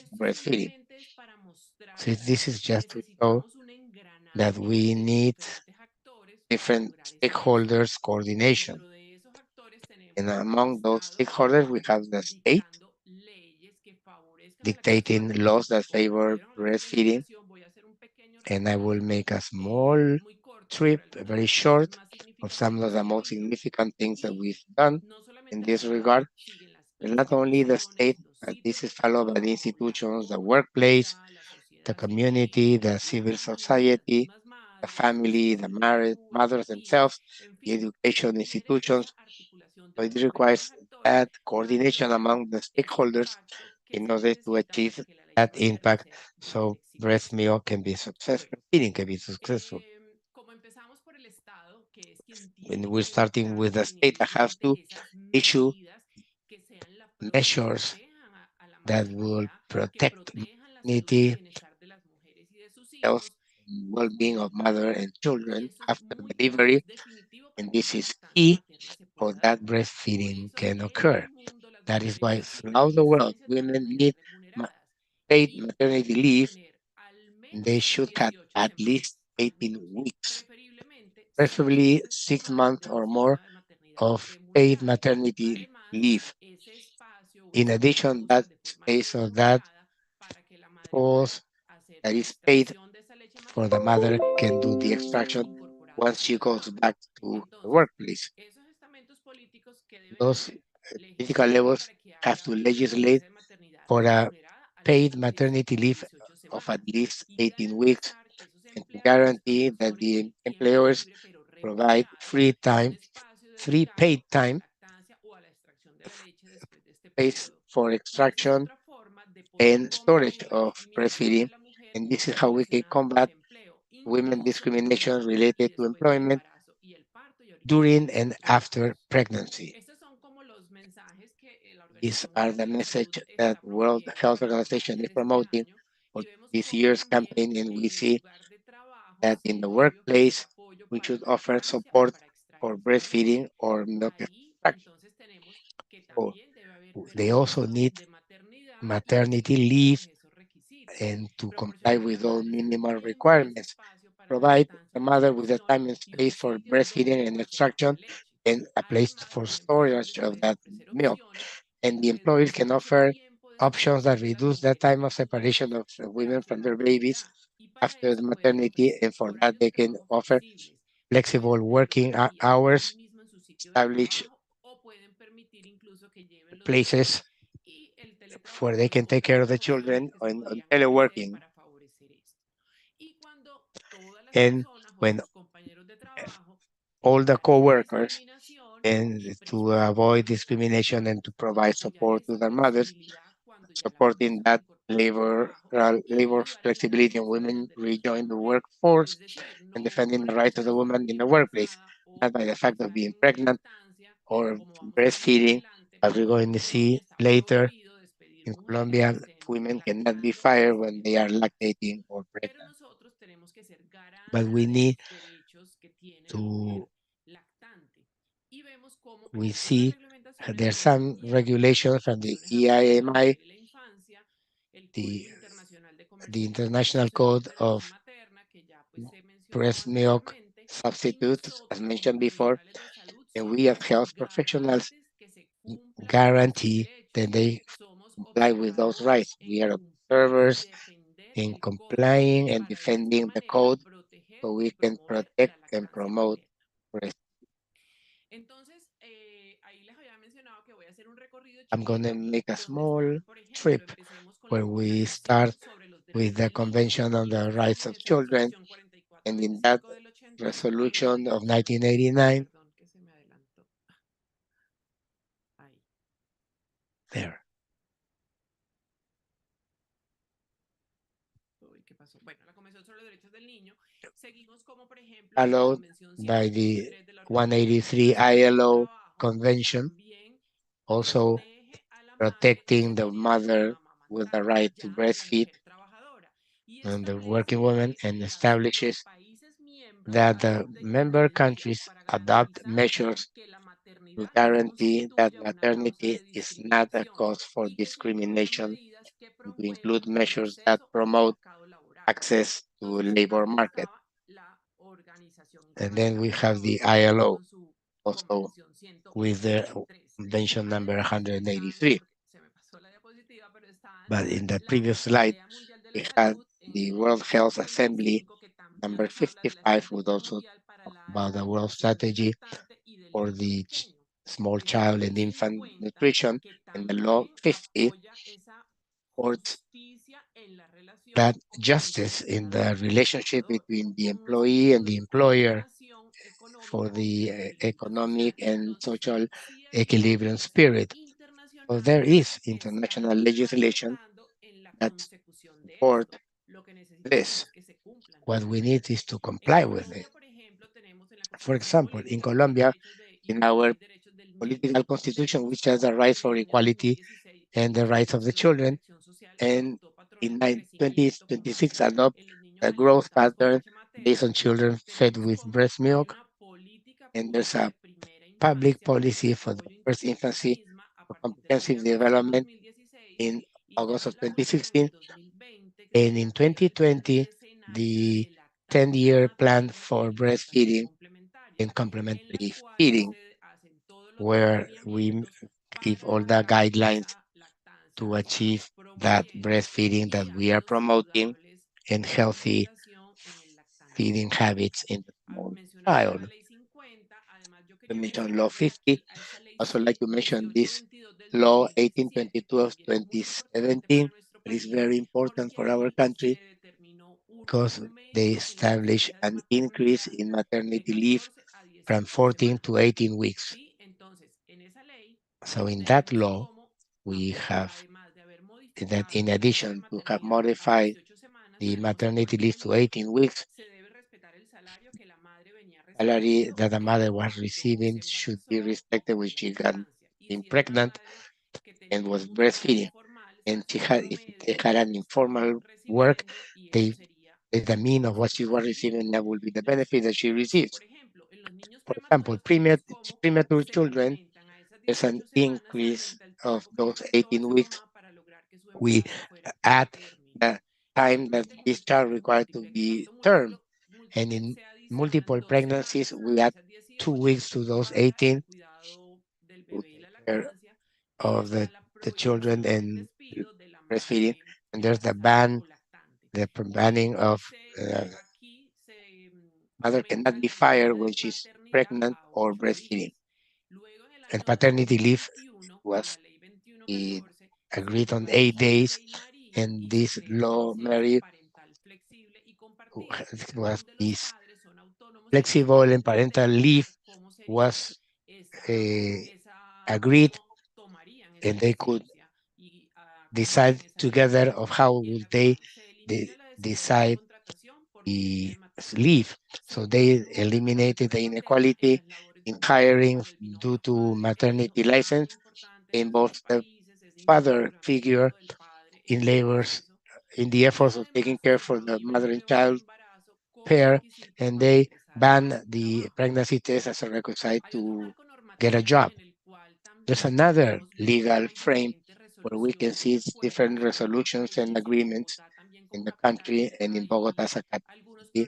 breastfeeding. So this is just to show necesitamos un that engranaje we de need diferentes actores para different lograr ese éxito. stakeholders coordination. Dentro de esos actores And tenemos el among those Estado stakeholders, we have the state dictando leyes que favorezcan la creación dictating de laws leche. that Como favor pudieron hablar de breastfeeding. legislación, voy a hacer un pequeño And I will recorrido make a small muy corto trip, sobre algunas de very los avances short, más of some significativos of que the se han most tenido. significant things that Y we've done no in solamente this así, regard. siguen las And not only the state, instituciones, los but sitios this de is followed by the trabajo, la institutions, the workplace, economía, la the sociedad civil, community, the civil las mismas, las society, mismas the madres, los family, the sistemas de married salud, mothers educativos, themselves, en the fin, se education requiere esa institutions. articulación de So it diferentes requires actores that para coordination lograr among the ese stakeholders impacto que in se order to necesita achieve para que la leche that materna impact sea so realmente breast exitosa. milk can be Bueno, successful, feeding can be successful. como empezamos por el Estado, que es quien When tiene we're que starting dictar with the state that has definitivamente to esas issue medidas que sean los que measures protejan a la that will maternidad, que protect protejan la salud y el maternity, bienestar de las mujeres y de sus health, hijos, and es muy well-being of importante. mother and Y children eso es after muy clave, delivery, es definitivo para and que this una is lactancia key materna se for pueda that dar. Por breastfeeding eso can en occur. el mundo las That is mujeres why reciben en throughout the world, licencias women maternidad need ma- remuneradas paid y maternity deben leave. tener al They menos should have 18 at least semanas, al 18 menos, weeks, preferiblemente 6 preferably meses o 6 más months de or more licencia de maternidad of paid remunerada. maternity Además, leave. ese espacio o In ese día lo addition, that usan de forma space of that remunerada para que la madre force pueda hacer that la is paid extracción de esa leche for the materna mother y can tener do the eso extraction incorporado once al she goes trabajo. back to the Entonces, workplace. esos estamentos políticos que deben Those hacer, political legislar levels para que have haya to una legislate licencia de maternidad for a remunerada al paid menos maternity de leave 18 of at semanas least y 18 weeks garantizar que esos and to empleadores guarantee that proporcionen the tiempo employers libre pero provide remunerado free y un time, espacio free paid dedicado a la time, lactancia o a la extracción de la leche después de este space periodo. for Y esa es extraction otra forma de poder and storage combatir la of discriminación de breastfeeding. la mujer And this is how we can relacionada con el combat empleo, women incluso discrimination durante y related to después del employment embarazo y el parto y ahorita during después and de los after dos. pregnancy. Estos son como los mensajes que la These Organización are Mundial the de la Salud message that está World promoviendo Health para Organization campañas is este promoting año for y vemos this cómo year's también campaign, and we en el see lugar de trabajo that se in the le debe ofrecer workplace apoyo we para should la offer lactancia o support para for extraer la leche. breastfeeding or milk Ahí extraction. entonces tenemos que So también debe haber they also permisos need de maternidad y el maternity cumplimiento leave de esos requisitos. and to comply Proporcionar a with la all madre ese minimal tiempo y ese requirements. espacio para la Provide the lactancia y la mother with the extracción time and y un space for sitio donde breastfeeding and almacenar la extraction leche. and a place Además, for los empleadores storage of pueden that ofrecer milk. opciones que And the employees can reduzcan ese offer tiempo de options that separación de las reduce the mujeres time de of sus hijos separation of women tras from la their babies maternidad. Y para after the eso pueden maternity, ofrecer and for that horarios de they can trabajo offer flexibles, que flexible pueden tener working guarderías ahí hours, mismo en su sitio de establish trabajo o pueden permitir incluso que lleven los bebés places y el where teletrabajo they es can take otra care de of las the opciones children que se on podrían ofrecer teleworking. para favorecer esto. Y cuando todas las And personas o when sus compañeros de trabajo all the evitan esa co-workers, discriminación y and to presupuestan avoid para los discrimination and requisitos, to provide apoyar support to esa their mothers, flexibilidad cuando ya la mujer supporting se that reincorpora al trabajo y labor ayudar en la flexibility and defensa de los women derechos de la rejoin the mujer. workforce Es decir, and no defending por the el rights hecho of de the estar woman in the workplace, embarazada not o by the de fact of estar being en pregnant lactancia, or como vamos a ver más breastfeeding. adelante, As we're going to see está later, prohibido despedir in mujeres que Colombia, estén women cannot be lactando o que fired when estén they are embarazadas. lactating or Pero pregnant. nosotros tenemos que ser But garantes we de need esos derechos que tiene la to, mujer lactante. Y vemos cómo we hay unas see reglamentaciones there's que son some mundiales de las regulations from the Naciones Americanas de la EIMI, Mujer y la Infancia, el the, Código Internacional de the Comercialización International según Code de la leche of materna, que ya pues se mencionó breast milk anteriormente, y substitutes, as nosotros como mentioned before, profesionales de salud and we as somos health professionals garantes que se cumplan esos guarantee that derechos. they Somos comply with those observadores rights. We en are cumplir y observers defender in el código complying and para de esta defending the manera code proteger so we y can promover protect la and lactancia promote materna. breast. Entonces, ahí les había mencionado que voy a hacer un recorrido I'm going to chiquito make a donde small están, por ejemplo, trip empecemos con where la we start Convención sobre los with Derechos the del Niño, Convention on y the esto Rights estamos of en esa Children, resolución and in that 4425 del 89. resolution of Ay, 1989, perdón, que se me adelantó. Ahí. there. Uy, ¿qué pasó? Bueno, la Convención sobre los Derechos del Niño. Seguimos como, por ejemplo, la Allowed Convención by the 183 de la Organización 183 Internacional del ILO Trabajo, Convention, también also protege a la madre en protecting su the derecho mother a with the amamantar, right to ya a la breastfeed mujer trabajadora, y and the working establece woman, que and los establishes países miembros that the adopten member medidas countries para adopt garantizar measures que la to maternidad no guarantee that constituya una causa maternity de is not a discriminación cause for y que se incluyan discrimination, medidas que and to promuevan include el measures that acceso al promote mercado laboral. access to labor market. And then we have the ILO, also with the Convention number 183. But in the previous slide, we had the World Health Assembly number 55, would also talk about the World Strategy for the Small Child and Infant Nutrition, and the Law 50 supports that justice in the relationship between the employee and the employer for the economic and social equilibrium spirit. So there is international legislation that support this. What we need is to comply with it. For example, in Colombia, in our political constitution, which has the rights for equality and the rights of the children, and in 2026 adopt a growth pattern based on children fed with breast milk, and there's a public policy for the first infancy for comprehensive development in August of 2016, and in 2020, the 10-year plan for breastfeeding and complementary feeding, where we give all the guidelines to achieve that breastfeeding that we are promoting and healthy feeding habits in the small child. I mentioned Law 50. Also like to mention this Law 1822 of 2017. It is very important for our country because they establish an increase in maternity leave from 14 to 18 weeks. So in that law, we have that in addition to have modified the maternity leave to 18 weeks, salary that the mother was receiving should be respected when she got been pregnant and was breastfeeding. And she had, if they had an informal work, they the mean of what she was receiving, that will be the benefit that she receives. For example, premature children, there's an increase of those 18 weeks. We add the time that this child required to be term. And in multiple pregnancies, we add 2 weeks to those 18 to take care of the children and breastfeeding. And there's the banning of mother cannot be fired when she's pregnant or breastfeeding. And paternity leave was agreed on 8 days, and this law, Mary, was this flexible and parental leave was agreed, and they could decide together of how would they decide the leave. So they eliminated the inequality in hiring due to maternity license in both the father figure in labors in the efforts of taking care for the mother and child pair, and they ban the pregnancy test as a requisite to get a job. There's another legal frame where we can see different resolutions and agreements in the country and in Bogota as a capital,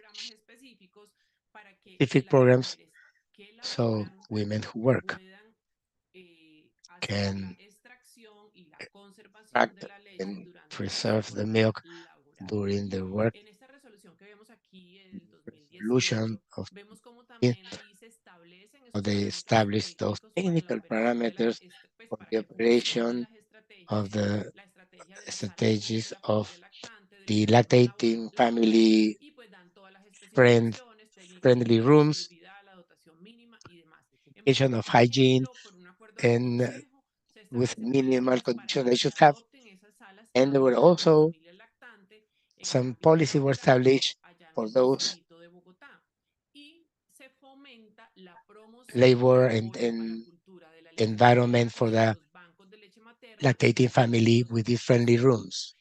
specific programs so women who work can extract and preserve the milk during the work. Resolution of how they establish those technical parameters for the operation of the strategies of the lactating family friendly rooms, education of hygiene, and with minimal conditions they should have. And there were also some policy were established for those labor and environment for the lactating family with these friendly rooms.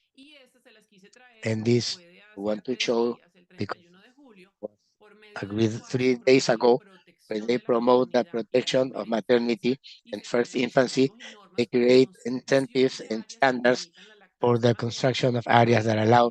And this we want to show because it was agreed 3 days ago when they promote the protection of maternity and first infancy. They create incentives and standards for the construction of areas that allow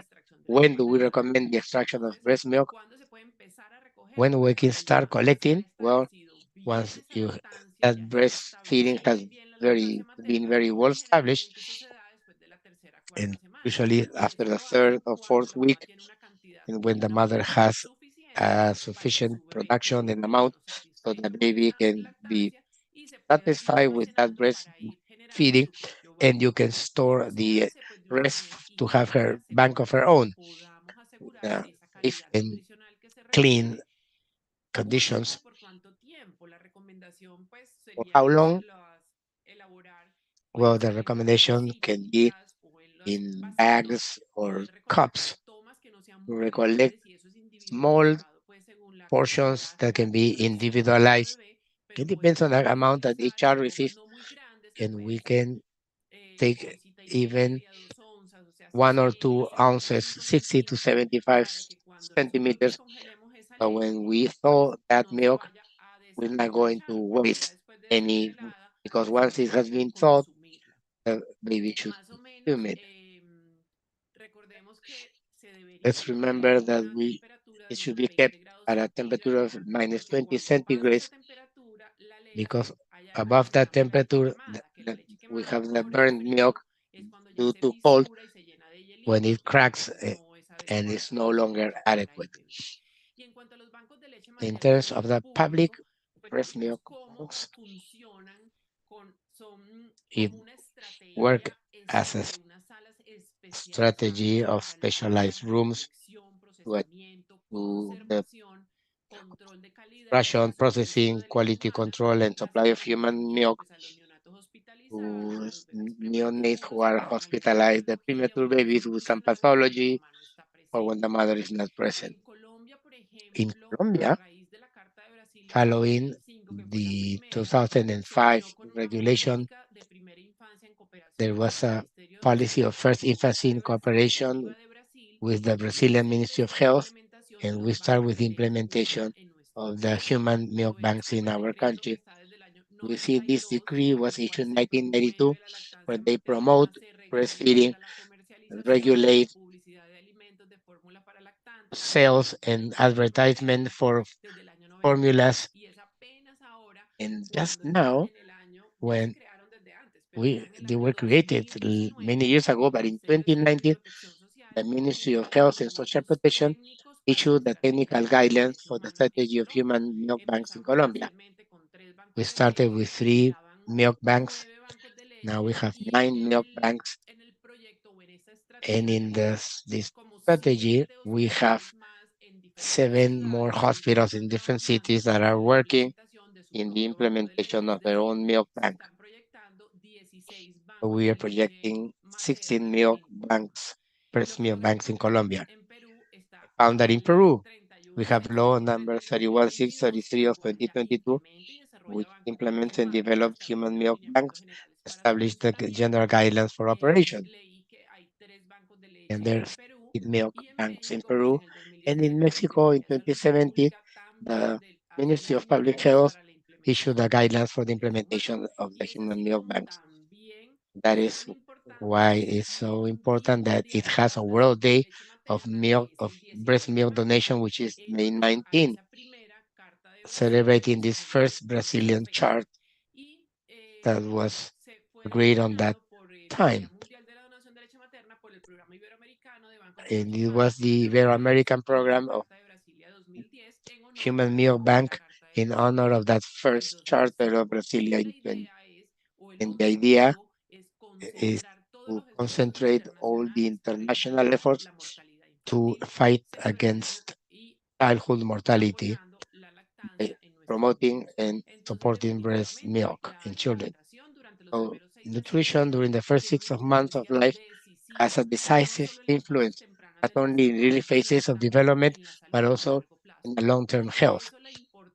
are, when do we recommend the extraction of breast milk? ¿Cuándo se puede empezar a recoger? When we Pues can cuando start ya se ha collecting? Well, establecido bien once esa you lactancia, that ya se ha breastfeeding establecido has muy bien la been very well established, generalmente eso se da después de la tercera, cuarta and semana. usually Y after eso the lo hace third or cuando fourth la mamá week, tiene una cantidad and when the de mother milk has suficiente para que sufficient su bebé production quede and amount, pleno, so the satisfecho con baby esa can be lactancia y se pueda ir satisfied with that almacenando para ir generando breastfeeding, su propio and you banco. can Si store eso se the hace pues de una rest manera to have her higiénica, bank of her segura, que own, podamos asegurar esa safe calidad and nutricional que se clean requiere. conditions. ¿Cuánto por cuánto tiempo? La recomendación pues For sería how long? elaborar Well, pues the en recommendation can be bolsitas o en los in vasitos, bags or poder recolectar cups tomas que no sean to muy recollect grandes y eso es small individualizado pues según la portions cantidad that can be nutricional de cada individualized. bebé, It pero depends on podemos the amount that each individualizar en child tomas receives, no muy grandes que and pueden we ser can take oncita y even media, 2 onzas, o sea, 1 or 2 60, ounces, 75 60 to centímetros, 75 para que cuando nosotros centimeters. descongelemos esa But leche, when we pues thaw that no se milk, vaya a we're not going to desaprovechar, porque ya waste después de any, descongelada, because pues once it tenemos has que been thawed, consumirla. the baby should Más o consume menos, it. recordemos que se debería Let's mantener remember en that una temperatura de it should menos be kept 20 grados at a temperature centígrados, of minus porque 20 cuando pase esa centigrades, temperatura, la because leche, hay algo que above se that llama la leche temperature, quemada, que la that leche we quemada have the por el burnt milk frío es cuando ya due se to cold fisura y se llena de when it hielitos y cracks entonces no es and adecuada is la no longer leche para el adequate. bebé. Y en cuanto a los bancos de leche In materna terms de of the public impulso, pues breast dijimos milk cómo banks, funcionan son it como una work estrategia as a de unas salas strategy especializadas of para la specialized rooms recolección, to, procesamiento, to the conservación, control de calidad y ration, supervisión processing, de leche quality humana, control, and las supply of cuales human incluyen milk pues a los neonatos hospitalizados, a to los bebés neonates who prematuros, a are los mayores de hospitalized, the cirugía o premature en babies revisión with some funcional cuando la pathology, mamá no está or when the presente. mother is not present. En Colombia, por In ejemplo, a Colombia, raíz de la Carta de Brasilia del following 2005, que fue la the primera, se 2005 vino con una regulation, política de primera infancia en there cooperación con el was a Ministerio de policy of Salud, first con la infancy Carta in de cooperation Normativa de Brasil, with the y Brazilian se Ministry of empezó la Health, implementación de and we los start bancos with de the leche humana implementation en nuestro of the país. human milk Todo esto banks fue in por our decreto que country. está desde el año We see this 92, decree en was el issued cual in se 1992, promueve la where lactancia they materna, promote se breastfeeding, reglamenta la comercialización, la regulate publicidad de alimentos de fórmula para lactantes, la sales reglamentación and de leche advertisement materna for desde el año 93. formulas. Y es apenas ahora And just cuando ya now, en el año, ya se when crearon desde antes, pero ya en el they año were created many 2019, years ago, el but in Ministerio de Salud y 2019, Protección Social the Ministry of puso Health and Social lineamientos Protection técnicos para la issued the technical estrategia de banco de guidelines leche for the humana en strategy of Colombia. human milk banks in Empezamos Colombia. inicialmente con 3 bancos We de started with leche, three ya van milk banks. 9 bancos de Now we leche have y 9 milk banks. en el proyecto o en esta And in estrategia this como strategy, 7 we have hospitales más en diferentes 7 more ciudades que ya hospitals in están different trabajando cities that are hacia la working implementación de su in the propio banco de leche, implementation es of their decir, own milk se bank. están proyectando 16 bancos We are de leche projecting 16 materna milk en Colombia. banks, Lo breast que milk pasa banks por in ejemplo, Colombia. en Perú está Found that la in ley Peru, we have law number 31633 31633 la of cual ya 2022, implementa y desarrolla which bancos de leche implements and madre, develops human establece los milk lineamientos banks, generales para su established the general funcionamiento. guidelines for operation. Leí que hay 3 bancos de And leche en there's Perú milk y en banks in México, pues Peru. en el And in 2017 la Mexico in Secretaría de Salud 2017, Pública también the hace Ministry of Public lineamientos Health para la issued the implementación de guidelines for bancos the de leche humana. implementation of Y the es human así milk como banks. también That es is tan importante why que se it's so tiene un important Día that it Mundial de has a la World Donación de Day Leche of Materna, milk, que es of el breast 19 de milk marzo, donation, which is en May honor a 19, esa primera Carta de Brasilia celebrating que se this reguló first en esa Brazilian fecha. chart Y that was se fue agreed on that denominado por el Día time. Mundial de la Donación de Leche Materna por el Programa Iberoamericano de Bancos de And Leche it was Humana, the inaugurado Ibero-American en esa program of Carta de Brasilia 2010 en honor a human la milk segunda bank Carta de in honor Brasilia of that del first charter of 2005. Y Brasilia la in 20. idea es, o el And the idea objetivo es is concentrar todos to los esfuerzos concentrate all the internacionales para international eliminar efforts la mortalidad to infantil, fight sembrando against y childhood mortality apoyando la by lactancia en nuestros promoting niños. and Entonces, supporting breast definitivamente, milk la in children. alimentación durante los So primeros 6 meses de nutrition vida during the first tiene six una of months of influencia life has decisiva, a no decisive solo en las fases influence, tempranas not del only in early desarrollo, sino phases of también development, en la but salud a also largo in plazo. the long-term Por health. eso la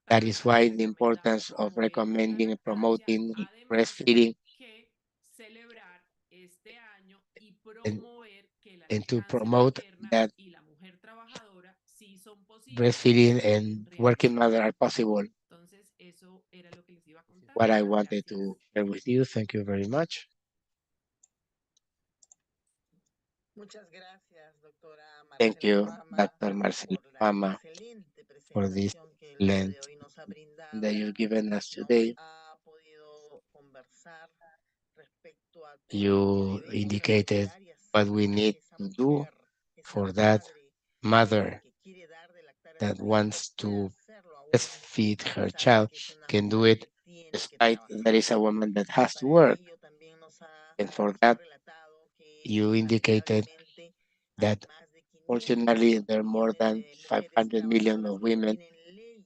That is importancia de why the recomendar importance of promover la recommending and lactancia, promoting además breastfeeding que celebrar este año y and, promover que la and to lactancia promote materna that y la mujer trabajadora sí son posibles y breastfeeding se pueden and working realizar. mother are possible. Entonces, eso era lo que les iba a This is contar. what I Muchas wanted gracias. to share with you. Thank you very much. Thank you, Dr. Marcelo Fama, for this excellent that you've given us today. You indicated what we need to do for that mother that wants to breastfeed her child can do it despite there is a woman that has to work. And for that, you indicated that fortunately there are more than 500 million of women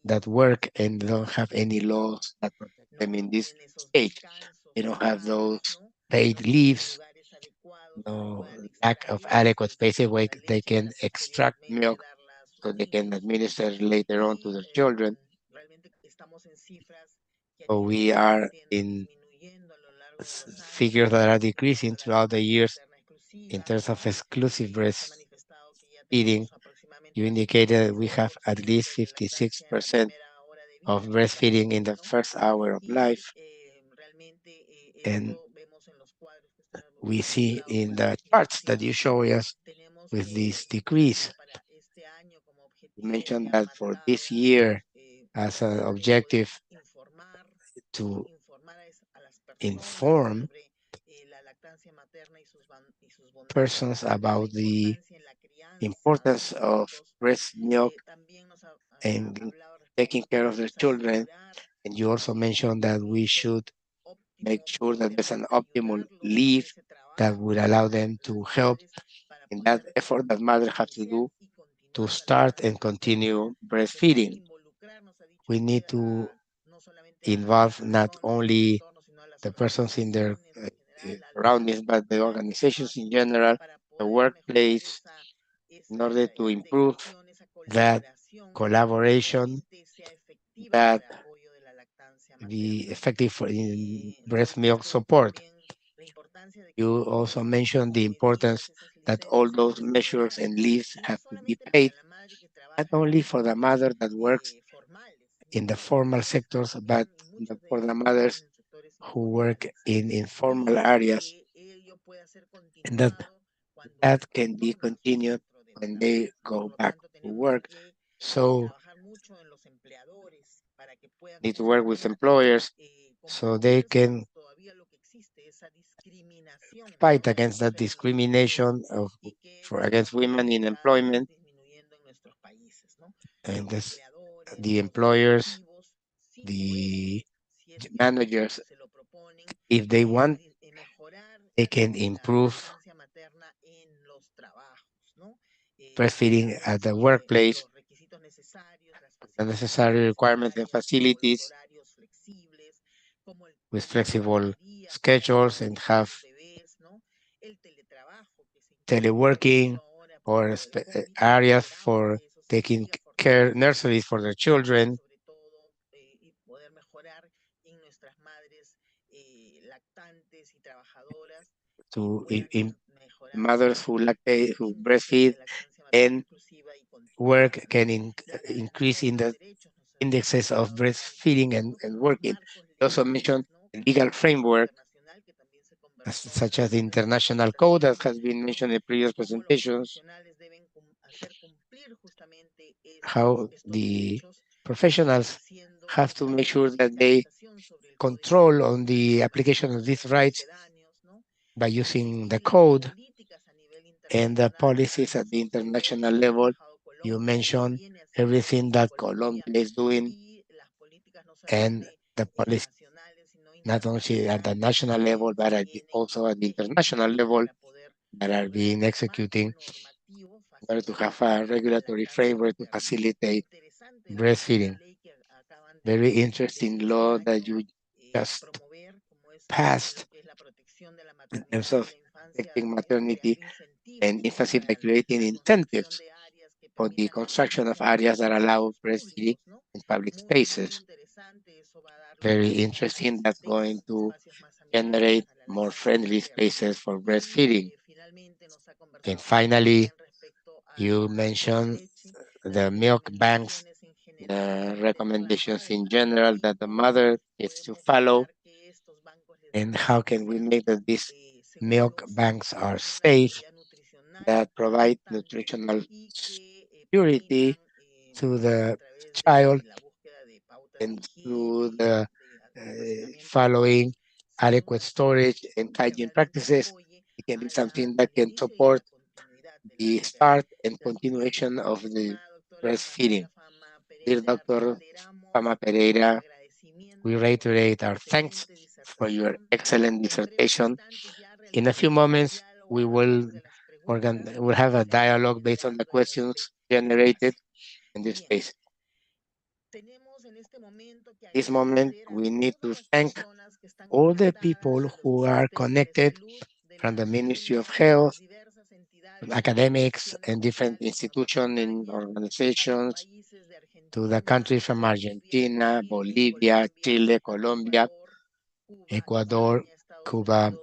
that work and don't have any laws that protect them in this stage. They don't have those paid leaves, no lack of adequate spaces where they can extract milk so they can administer later on to their children. So we are in figures that are decreasing throughout the years in terms of exclusive breastfeeding. You indicated we have at least 56% of breastfeeding in the first hour of life. And we see in the charts that you show us with this decrease. You mentioned that for this year, as an objective to inform persons about the importance of breast milk and taking care of their children. And you also mentioned that we should make sure that there's an optimal leave that would allow them to help in that effort that mothers have to do to start and continue breastfeeding. We need to involve not only the persons in their surroundings, but the organizations in general, the workplace, in order to improve that collaboration, that be effective in breast milk support. You also mentioned the importance that all those measures and leaves have to be paid, not only for the mother that works in the formal sectors, but for the mothers who work in informal areas, and that can be continued when they go back to work. So need to work with employers so they can fight against that discrimination for against women in employment, and this, the employers, the managers, if they want, they can improve breastfeeding at the workplace, the necessary requirements and facilities with flexible schedules and have teleworking or areas for taking care, nurseries for their children, to mothers who lactate, who breastfeed and work can increase in the indexes of breastfeeding and working. You also mentioned the legal framework, such as the international code that has been mentioned in previous presentations, how the professionals have to make sure that they control on the application of these rights by using the code and the policies at the international level. You mentioned everything that Colombia is doing and the policy, not only at the national level, but also at the international level that are being executing in order to have a regulatory framework to facilitate breastfeeding. Very interesting law that you just passed in terms of protecting maternity and infancy by creating incentives for the construction of areas that allow breastfeeding in public spaces. Very interesting. That's going to generate more friendly spaces for breastfeeding. And finally, you mentioned the milk banks, the recommendations in general that the mother needs to follow, and how can we make that these milk banks are safe, that provide nutritional security to the child and through the following adequate storage and hygiene practices. It can be something that can support the start and continuation of the breastfeeding. Dear Dr. Fama Pereira, we reiterate our thanks for your excellent dissertation. In a few moments, we will we'll have a dialogue based on the questions generated in this space. This moment, we need to thank all the people who are connected from the Ministry of Health, academics, and different institutions and organizations, to the countries from Argentina, Bolivia, Chile, Colombia, Ecuador, Cuba,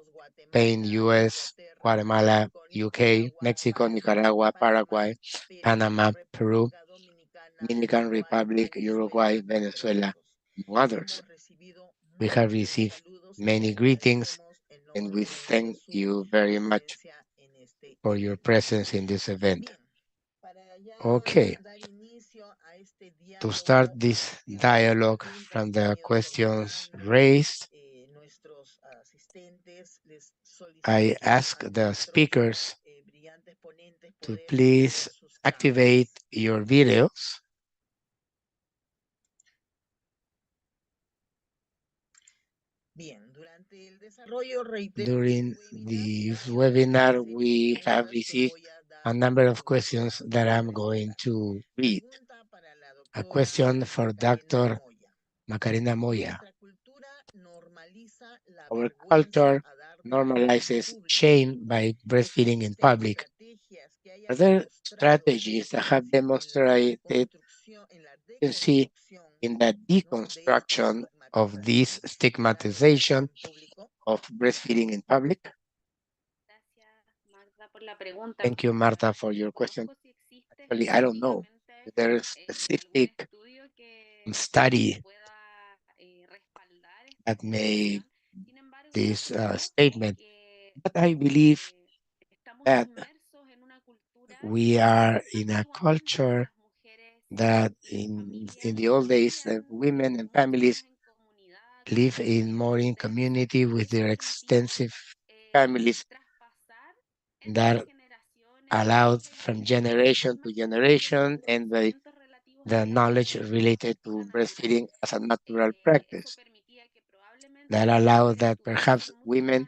Spain, US, Guatemala, UK, Mexico, Nicaragua, Paraguay, Panama, Peru, Dominican Republic, Uruguay, Venezuela, among others. We have received many greetings, and we thank you very much for your presence in this event. Okay, to start this dialogue from the questions raised, I ask the speakers to please activate your videos. During this webinar, we have received a number of questions that I'm going to read. A question for Dr. Macarena Moya. Our culture normalizes shame by breastfeeding in public. Are there strategies that have demonstrated efficiency in the deconstruction of this stigmatization of breastfeeding in public? Thank you, Marta, for your question. Actually, I don't know if there is a specific study that made this statement, but I believe that we are in a culture that in the old days, women and families live in community with their extensive families that allowed from generation to generation, and the knowledge related to breastfeeding as a natural practice that allowed that perhaps women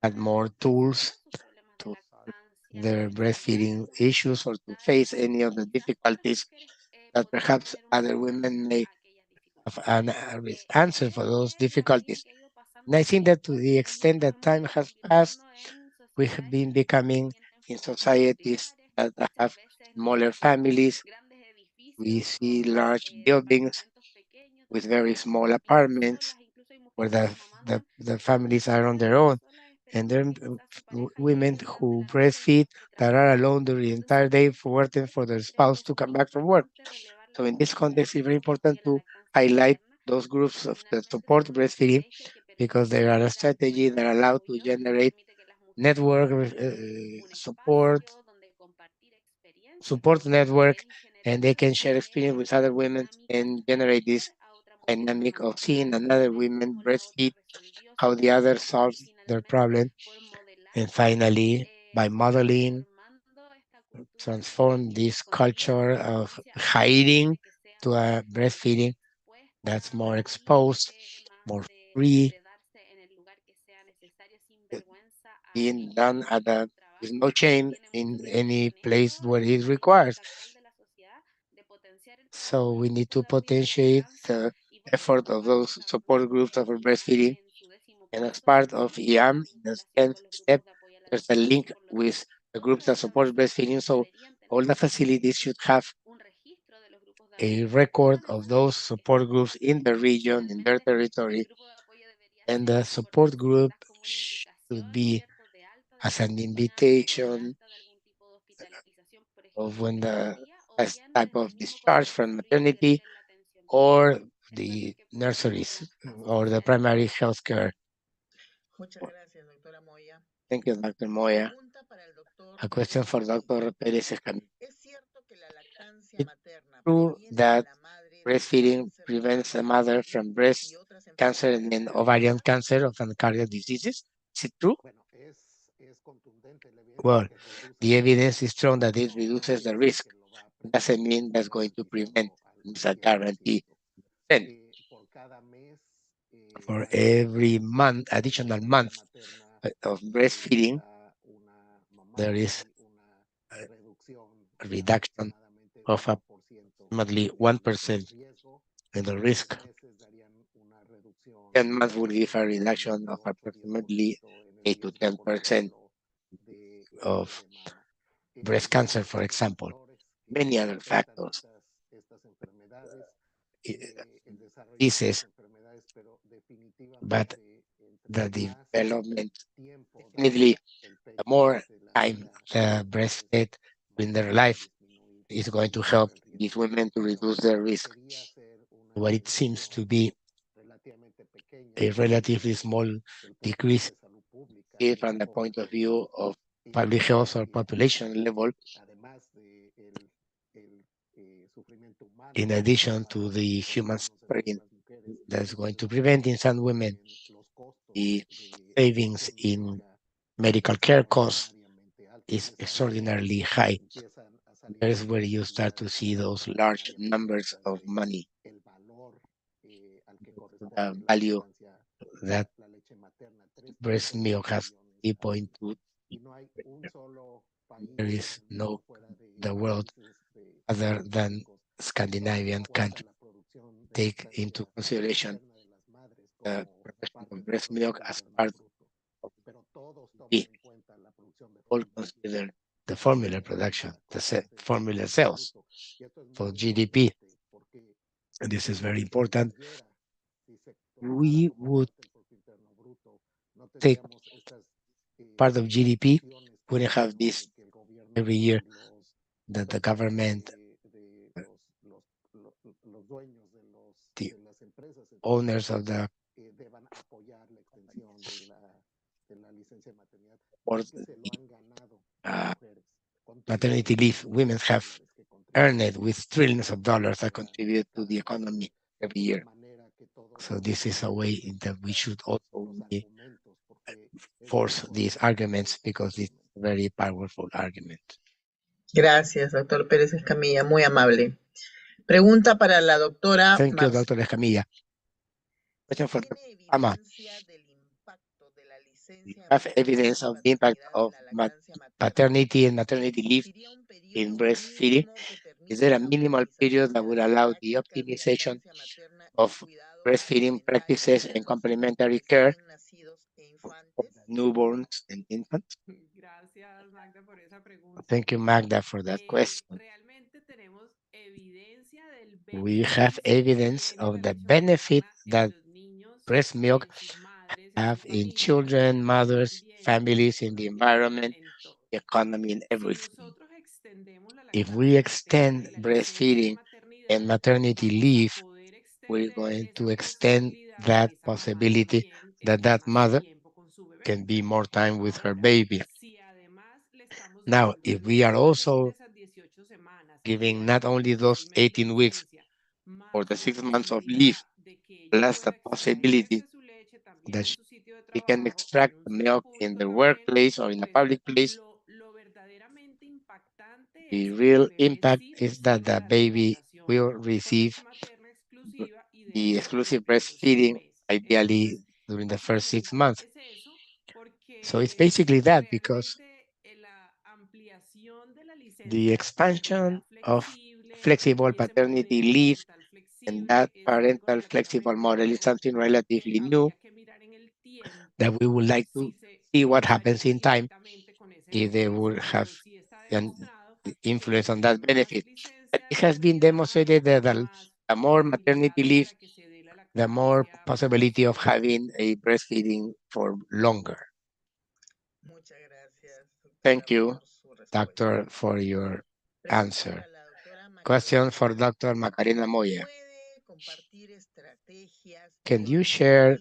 had more tools to solve their breastfeeding issues or to face any of the difficulties that perhaps other women may have an answer for those difficulties. And I think that to the extent that time has passed, we have been becoming in societies that have smaller families. We see large buildings with very small apartments where the families are on their own. And then women who breastfeed that are alone during the entire day for waiting for their spouse to come back from work. So in this context, it's very important to highlight those groups of that support breastfeeding because they are a strategy that allow to generate network support network, and they can share experience with other women and generate this dynamic of seeing another woman breastfeed, how the other solves their problem, and finally, by modeling, transform this culture of hiding to a breastfeeding that's more exposed, more free, being done with no shame in any place where it requires. So we need to potentiate the effort of those support groups of breastfeeding. And as part of EAM, in the 10th step, there's a link with the groups that support breastfeeding. So all the facilities should have a record of those support groups in the region, in their territory. And the support group should be as an invitation of when the first type of discharge from maternity or the nurseries or the primary health care. Thank you, Dr. Moya. A question for Dr. Pérez Escamilla. It's true that breastfeeding prevents a mother from cancer and then ovarian cancer of and cardiac diseases. Is it true? Well, the evidence is strong that it reduces the risk. It doesn't mean that's going to prevent. It's a guarantee. Then, for every month, additional month of breastfeeding, there is a reduction of approximately 1% in the risk. 10 months would give a reduction of approximately 8 to 10% of breast cancer, for example. Many other factors. Diseases, but the development, definitely, the more time the breastfed in their life is going to help these women to reduce their risk. What it seems to be a relatively small decrease from the point of view of public health or population level, in addition to the human suffering that's going to prevent in some women the savings in medical care costs is extraordinarily high. There's where you start to see those large numbers of money. The value that breast milk has 3.2. There is no the world other than Scandinavian country take into consideration the production of breast milk as part of the all consider the formula production, the formula sales for GDP. And this is very important. We would take part of GDP, wouldn't have this every year that the government, the owners of the or the maternity leave, women have earned it with trillions of dollars that contribute to the economy every year. So this is a way in that we should also force these arguments because it's a very powerful argument. Gracias, doctor Pérez Escamilla, muy amable. Pregunta para la doctora. Thank you, Dr. Escamilla. Question for Ama. We have evidence of the impact of paternity and maternity leave in breastfeeding. Is there a minimal period that would allow the optimization of breastfeeding practices and complementary care for newborns and infants? Gracias, Magda, por esa pregunta. Thank you, Magda, for that question. Realmente tenemos evidencia del We have evidence of the benefit that breast milk have in children, mothers, families, in the environment, the economy, and everything. If we extend breastfeeding and maternity leave, we're going to extend that possibility that that mother can be more time with her baby. Now, if we are also giving not only those 18 weeks or the 6 months of leave, plus the possibility that she can extract the milk in the workplace or in a public place, the real impact is that the baby will receive the exclusive breastfeeding, ideally during the first 6 months. So it's basically that, because the expansion of flexible paternity leave and that parental flexible model is something relatively new that we would like to see what happens in time if they would have an influence on that benefit. But it has been demonstrated that the more maternity leave, the more possibility of having a breastfeeding for longer. Thank you, doctor, for your answer. Question for Dr. Macarena Moya. Can you share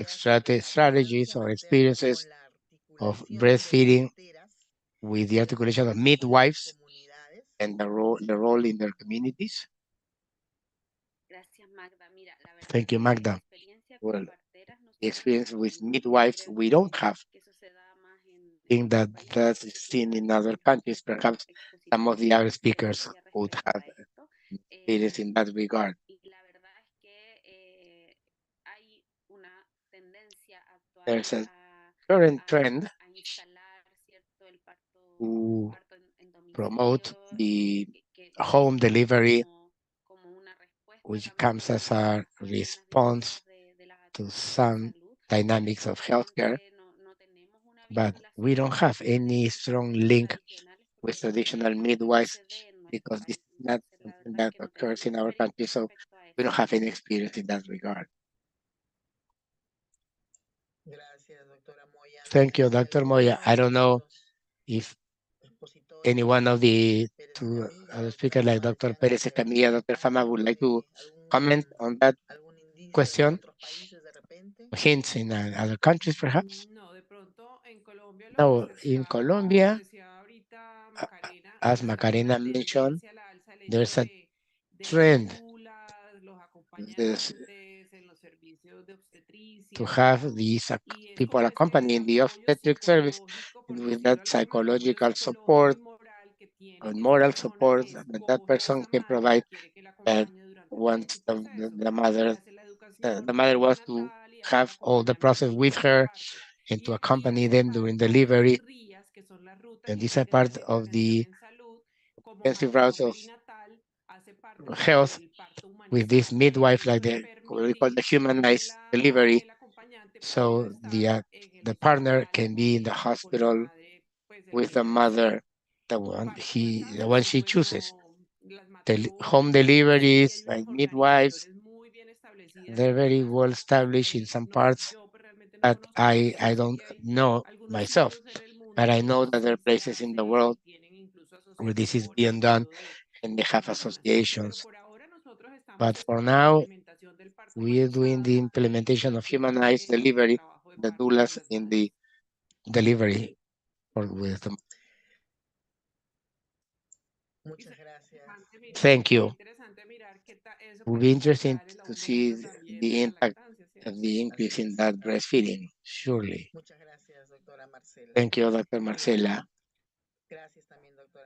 strategies or experiences of breastfeeding with the articulation of midwives and the role in their communities? Thank you, Magda. Well, the experience with midwives, we don't have. I think that that's seen in other countries. Perhaps some of the other speakers would have experience in that regard. There's a current trend to promote the home delivery, which comes as a response to some dynamics of healthcare, but we don't have any strong link with traditional midwives because this is not something that occurs in our country, so we don't have any experience in that regard. Thank you, Dr. Moya. I don't know if any one of the two other speakers, like Dr. Perez Escamilla, Dr. Fama, would like to comment on that question. Hints in other countries, perhaps? No, de pronto en Colombia lo que No, se in está, como Colombia, decía ahorita Macarena, as es como Macarena una mentioned, tendencia a la alza el hecho there's a de las trend dulas, los this, acompañantes en los servicios de to obstetricia have these y es people como ese accompanying the apoyo obstetric service psicológico, por with decirlo that de alguna manera, apoyo psychological psicológico support y moral que tiene and esa moral persona support que that that escoge a person esa can madre provide y quiere que la that acompañe durante todo once este proceso the y le mother hace la the educación mother was to perinatal y hace el have all the process acompañamiento with durante el her parto. and Y to aquí accompany hace them during parte de las delivery. RIAs, que son las rutas And these are itinerantes part de of intervención the en salud, como extensive routes manejo of perinatal, hace parte health del parto with this humanizado y el midwife, like hecho de the what we call the permitir que humanized delivery. el acompañante pueda So estar en el the partner hospital can be in the con la hospital madre pues el with the día después. mother, the Parto one así she pues chooses. las Home matrópolis, sí hay deliveries, unas like midwives, organizaciones muy bien establecidas they're en very temas well established in ahí some no, parts, yo pues realmente no but conozco, pero sí I sé don't que hay know algunos myself. sitios en el But mundo I know donde that there are sí se places in hace the y world tienen incluso where this is asociaciones being y done todo and they de have coordinación. Pero associations. por ahora nosotros estamos But es for con la now, implementación del parto we are doing the humanizado implementation of y humanized el delivery, trabajo de the parto con doulas las in the madres. delivery or with them. Thank Sería you. interesante mirar eso It will puede be interesting impactar el to see aumento también de the la impact lactancia, of ¿cierto? the increase in that breastfeeding, surely. Thank you, Dr. Marcela.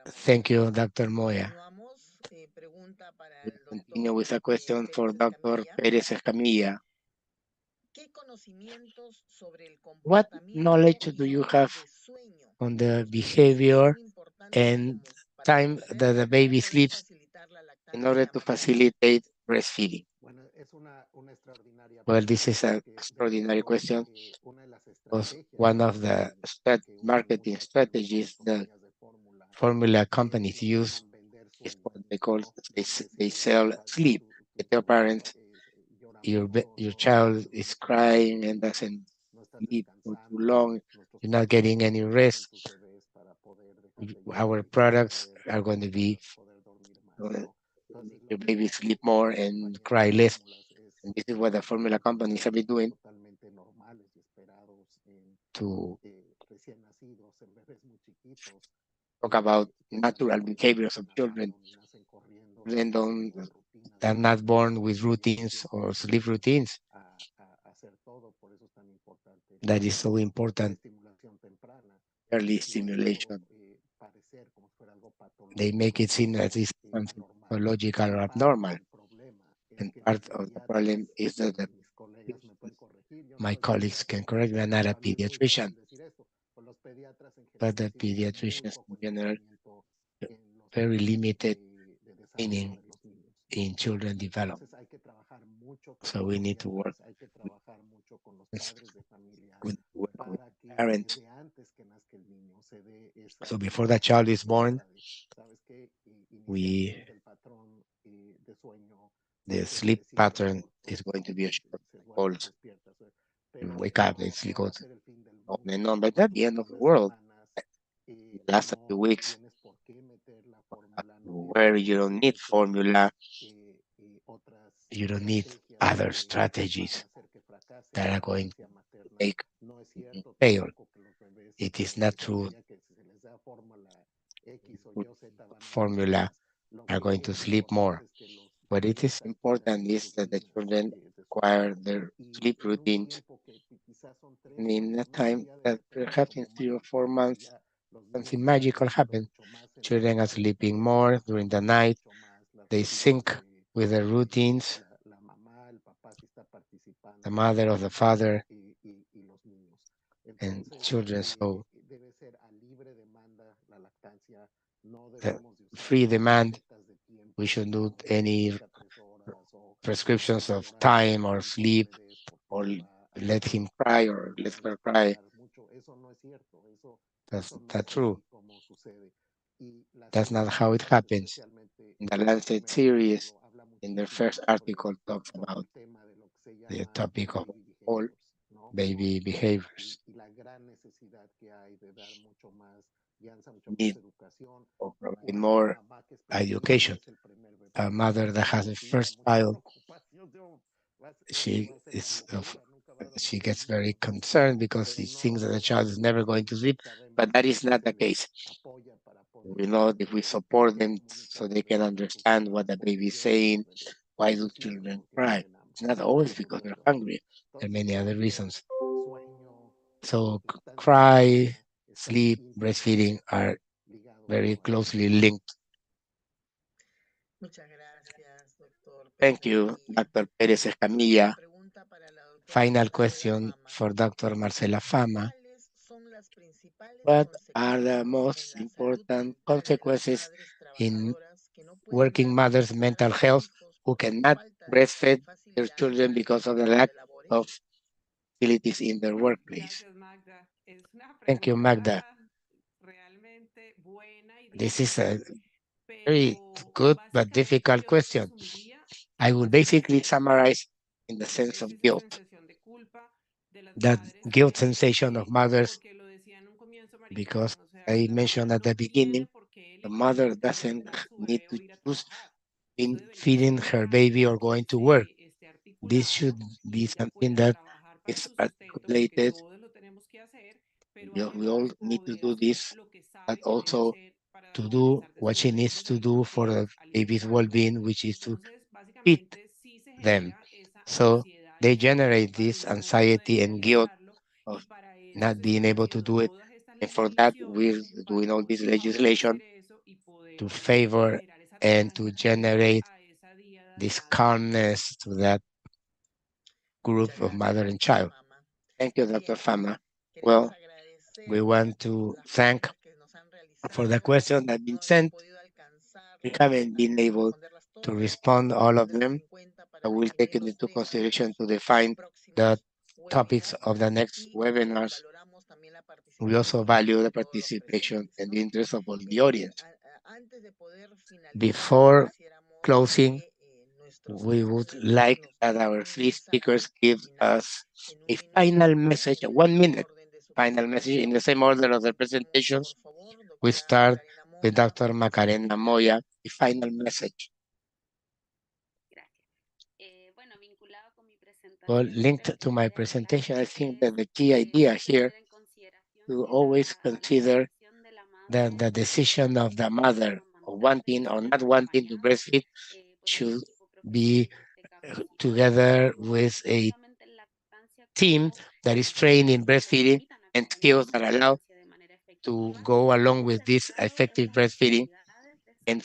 Thank you, Dr. Moya. We'll continue with a question for Dr. Perez Escamilla. What knowledge do you have on the behavior and time that the baby sleeps in order to facilitate breastfeeding? Bueno, es una extraordinaria Well, this pregunta is an porque de extraordinary hecho question una de las because estrategias one of the que usan marketing muchas strategies that compañías de fórmula formula es companies lo que use llaman vender is sueño, what they call ¿no? they Decirle a los sell padres, sleep. tu They tell parents llora your mucho, child is crying and doesn't no estás sleep for too descansando, long, nuestros you're not productos getting son any hechos en rest. tus bebés para poder dejarte Our llorar y products poder, are going to be poder dormir más, uh, ¿no? Entonces, your lo que baby hacen sleep more las and compañías de cry less. fórmulas es And this is what the formula companies have been comportamientos doing totalmente normales y esperados en to recién nacidos, en bebés muy chiquitos, talk about que natural nacen behaviors of children. nadando, ni nacen corriendo, ni Children nacen don't, con rutinas they're not born with definidas, routines siempre or tienen sleep que routines. hacer todo, por eso es tan importante That is so la important. estimulación temprana Early y hace todo stimulation. parecer como si fuera algo They make it patológico seem as o if something anormal. pathological or Parte abnormal. del problema es And que los part of the problem pediatras, is that y mis colegas me pueden corregir, yo no my soy colleagues can pediatra, correct me, I'm not a para mí es muy pediatrician, fácil decir esto, pues los pediatras en but general the tienen muy pediatricians poco in general, entrenamiento en los very procesos limited de desarrollo training de los niños, ¿no? in children development. Entonces hay que trabajar mucho con So los we need to work pediatras, hay que trabajar mucho con los padres de familia with para que parents. desde antes que nazca el niño se dé So esa before the child is born, apertura de, sabes que we inicialmente el patrón de sueño the quiere sleep decir que pattern is going to be a short se duermes, pulse. despiertas, You pero wake up, no, it no va a goes ser el fin del on mundo and on. si But not dentro the de end of the unas world. semanas Last a few no weeks tienes por qué meter la fórmula, no tienes where por you qué don't need meter formula, otras you don't need estrategias other strategies para hacer que fracase that la are going to lactancia materna. make No es you cierto fail. tampoco que los bebés It is not de true día que si se les da fórmula X o Y o Z van a dormir formula más. Lo are que going to es sleep more. importante es que los What it is important is that the children acquire their sleep routines and in a time that perhaps in 3 or 4 months something magical happens. Children are sleeping more during the night. They sync with their routines, the mother or the father and children. So the free demand, we should do any prescriptions of time or sleep or let him cry or let her cry. That's not true. That's not how it happens. In the Lancet series, in the first article, talks about the topic of all baby behaviors. Need or provide more education. A mother that has a first child, she gets very concerned because she thinks that the child is never going to sleep, but that is not the case. We know if we support them so they can understand what the baby is saying, why do children cry? It's not always because they're hungry. There are many other reasons. So cry, sleep, breastfeeding are very closely linked. Thank you, Dr. Pérez Escamilla. Final question for Dr. Marcela Fama. What are the most important consequences in working mothers' mental health who cannot breastfeed their children because of the lack of facilities in their workplace? Gracias, Magda. Es una Thank you, Magda. pregunta realmente buena y This is a difícil, very pero good but básicamente difficult yo lo question. resumiría I en will lo siguiente. basically summarize in the sense of Existe guilt, sensación de culpa de las that madres, guilt sensation of mothers, porque lo decía en un comienzo because Maricarmen, o sea, I la mentioned mamá at the no tiene beginning, por qué the elegir mother entre doesn't mantener a su need bebé to o ir a choose trabajar. in Esto debería feeding ser her baby or algo going que to work. se esté This should articulado y be ella something pueda that trabajar para is su sustento, porque articulated. todos lo tenemos que hacer, pero We all además need to poder do hacer this, lo que but sabe que debe also hacer para to el do bienestar de what su she bebé, needs to incluyendo do lo for que the es baby's alimentarlo. well-being, which is to Entonces, feed básicamente sí se them. genera esa So ansiedad y they esa generate culpa this en el momento de anxiety and guilt realizarlo y of para eso not se being están able to haciendo do it. todas estas And for that, we're legislaciones doing para all this poder favorecer legislation eso y poder to obviamente favor generar esa and to tranquilidad generate a esa diada de this madre e hijo. calmness to that group of mother and child. Thank you, Dr. Fama. Well, we want to thank for the questions that have been sent. We haven't been able to respond all of them. I will take it into consideration to define the topics of the next webinars. We also value the participation and the interest of all the audience. Before closing, we would like that our three speakers give us a final message, a 1 minute final message in the same order of the presentations. We start with Dr. Macarena Moya, a final message. Well, linked to my presentation, I think that the key idea here to always consider the decision of the mother of wanting or not wanting to breastfeed should be together with a team that is trained in breastfeeding and skills that allow to go along with this effective breastfeeding and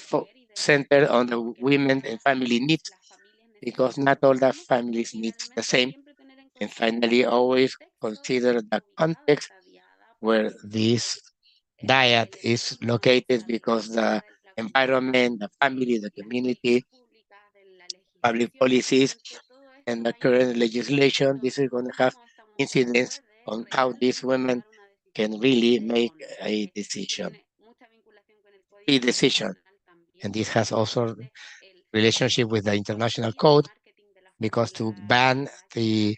center on the women and family needs, because not all the families needs the same. And finally, always consider the context where this diet is located, because the environment, the family, the community, public policies, and the current legislation, this is going to have incidence on how these women can really make a decision, free decision. And this has also relationship with the international code, because to ban the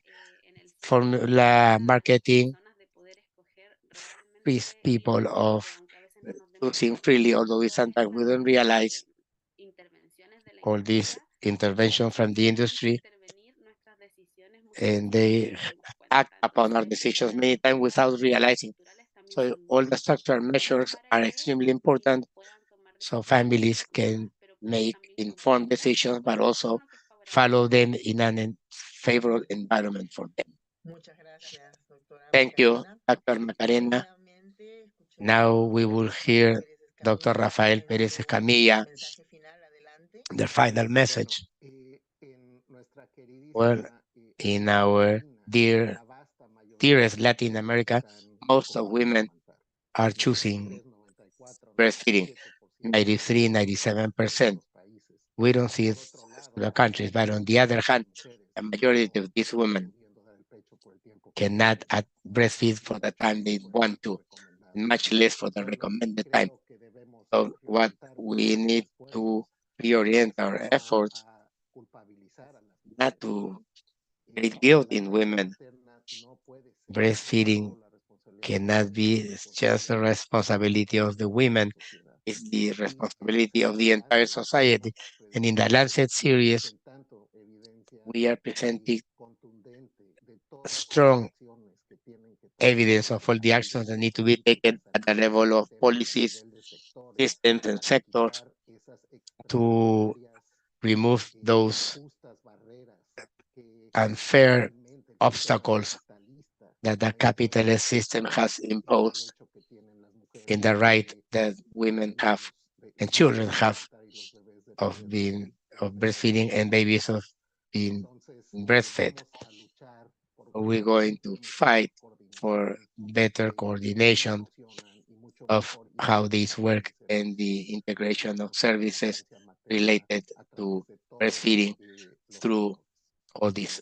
formula marketing frees people of choosing freely, although we sometimes we don't realize all this intervention from the industry, and they act upon our decisions many times without realizing. So all the structural measures are extremely important so families can make informed decisions, but also follow them in an favorable environment for them. Muchas gracias, doctora Thank you, Macarena. Dr. Y Macarena. seguidamente escuchemos Now al we doctor will Rafael hear Pérez Dr. Escamilla Rafael en Pérez su Escamilla, mensaje final. Adelante. the final Bueno, message. en nuestra Well, queridísima in América our Latina, dear, la vasta mayoría de dearest las Latin mujeres America, están most of optando women amamantar. are choosing 93, 94, breastfeeding, 97% 93, de 97%. los países. We don't see Por it otro in lado, the countries, but on the other hand, mujeres a majority no of these están women pudiendo dar el pecho por el tiempo que cannot requiere breastfeed y for the time they por el want tiempo to, recomendado. and much less for the Bueno, recommended time. creo que debemos So what reorientar we nuestros need to esfuerzos reorient our no efforts, a culpabilizar a las not mujeres. to create guilt La in leche women. materna no puede ser Breastfeeding solo la responsabilidad de las cannot mujeres, be es just the responsabilidad responsibility of the de toda women, la sociedad. it's the Y responsibility of the en el entire Lancet society. And in the Lancet series, presentando evidencia we are presenting contundente de todas las strong acciones que tienen que evidence tomarse of all a the actions that nivel de need to be taken políticas, a at the nivel de level of sistemas, a policies, nivel de sectores, systems, and para sectors quitar esas to extraordinarias remove those injustas barreras que unfair actualmente el sistema obstacles capitalista that the ha hecho capitalist system imposible has y el imposed derecho que tienen las mujeres in the right de that women los have niños and de children poder have amamantar y los bebés de of poder being of tener breastfeeding and leche. babies of being Entonces, breastfed. vamos a luchar por We're una going to mejor fight for coordinación. better Me coordination emocionan y mucho of mejor how integrar these work and servicios the integration of relacionados con la services lactancia materna related a to través de todos breastfeeding los through sectores. all these.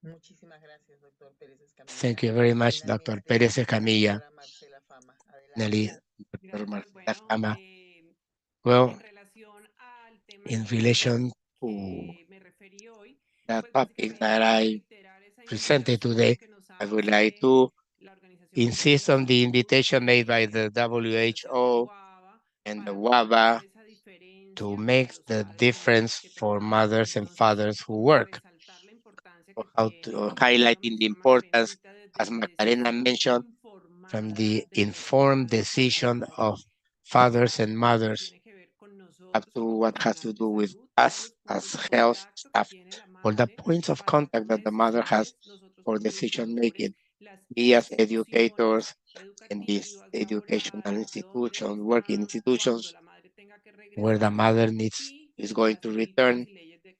Muchísimas gracias, doctor Pérez Thank Escamilla. you very much, Dr. Finalmente, Pérez la Camilla, doctora Marcela Fama. Nelly, Adelante. Dr. Gracias. Marcela Bueno, Fama. Well, en relación al tema in relation to que me referí hoy, the pues topic that básicamente I reiterar esa presented invitación today, que nos I would like hace to la Organización Mundial insist de on the Salud, invitation made by the la Organización WHO WABA, and the para marcar WABA esa to diferencia para make los the padres y madres difference que for trabajamos. mothers and Entonces, fathers who como work, resaltar la importancia or que how tiene, to como ya lo highlighting the mencionó Macarena importance, ahorita, desde as la Macarena decisión mentioned, from informada the de los informed padres y la decision madre. of fathers Esto and pues mothers tiene que ver con up nosotros to como what has to profesionales de do with salud, todos us los puntos as de health contacto que staff, tiene la or the madre points of para contact that toma the de mother has decisiones, nosotros for como decision educadores, making. las We as instituciones educators in these educativas, educational laborales, donde institutions, working está, cuando institutions, la madre tenga que where the regresar mother needs y is going las to políticas return, y leyes del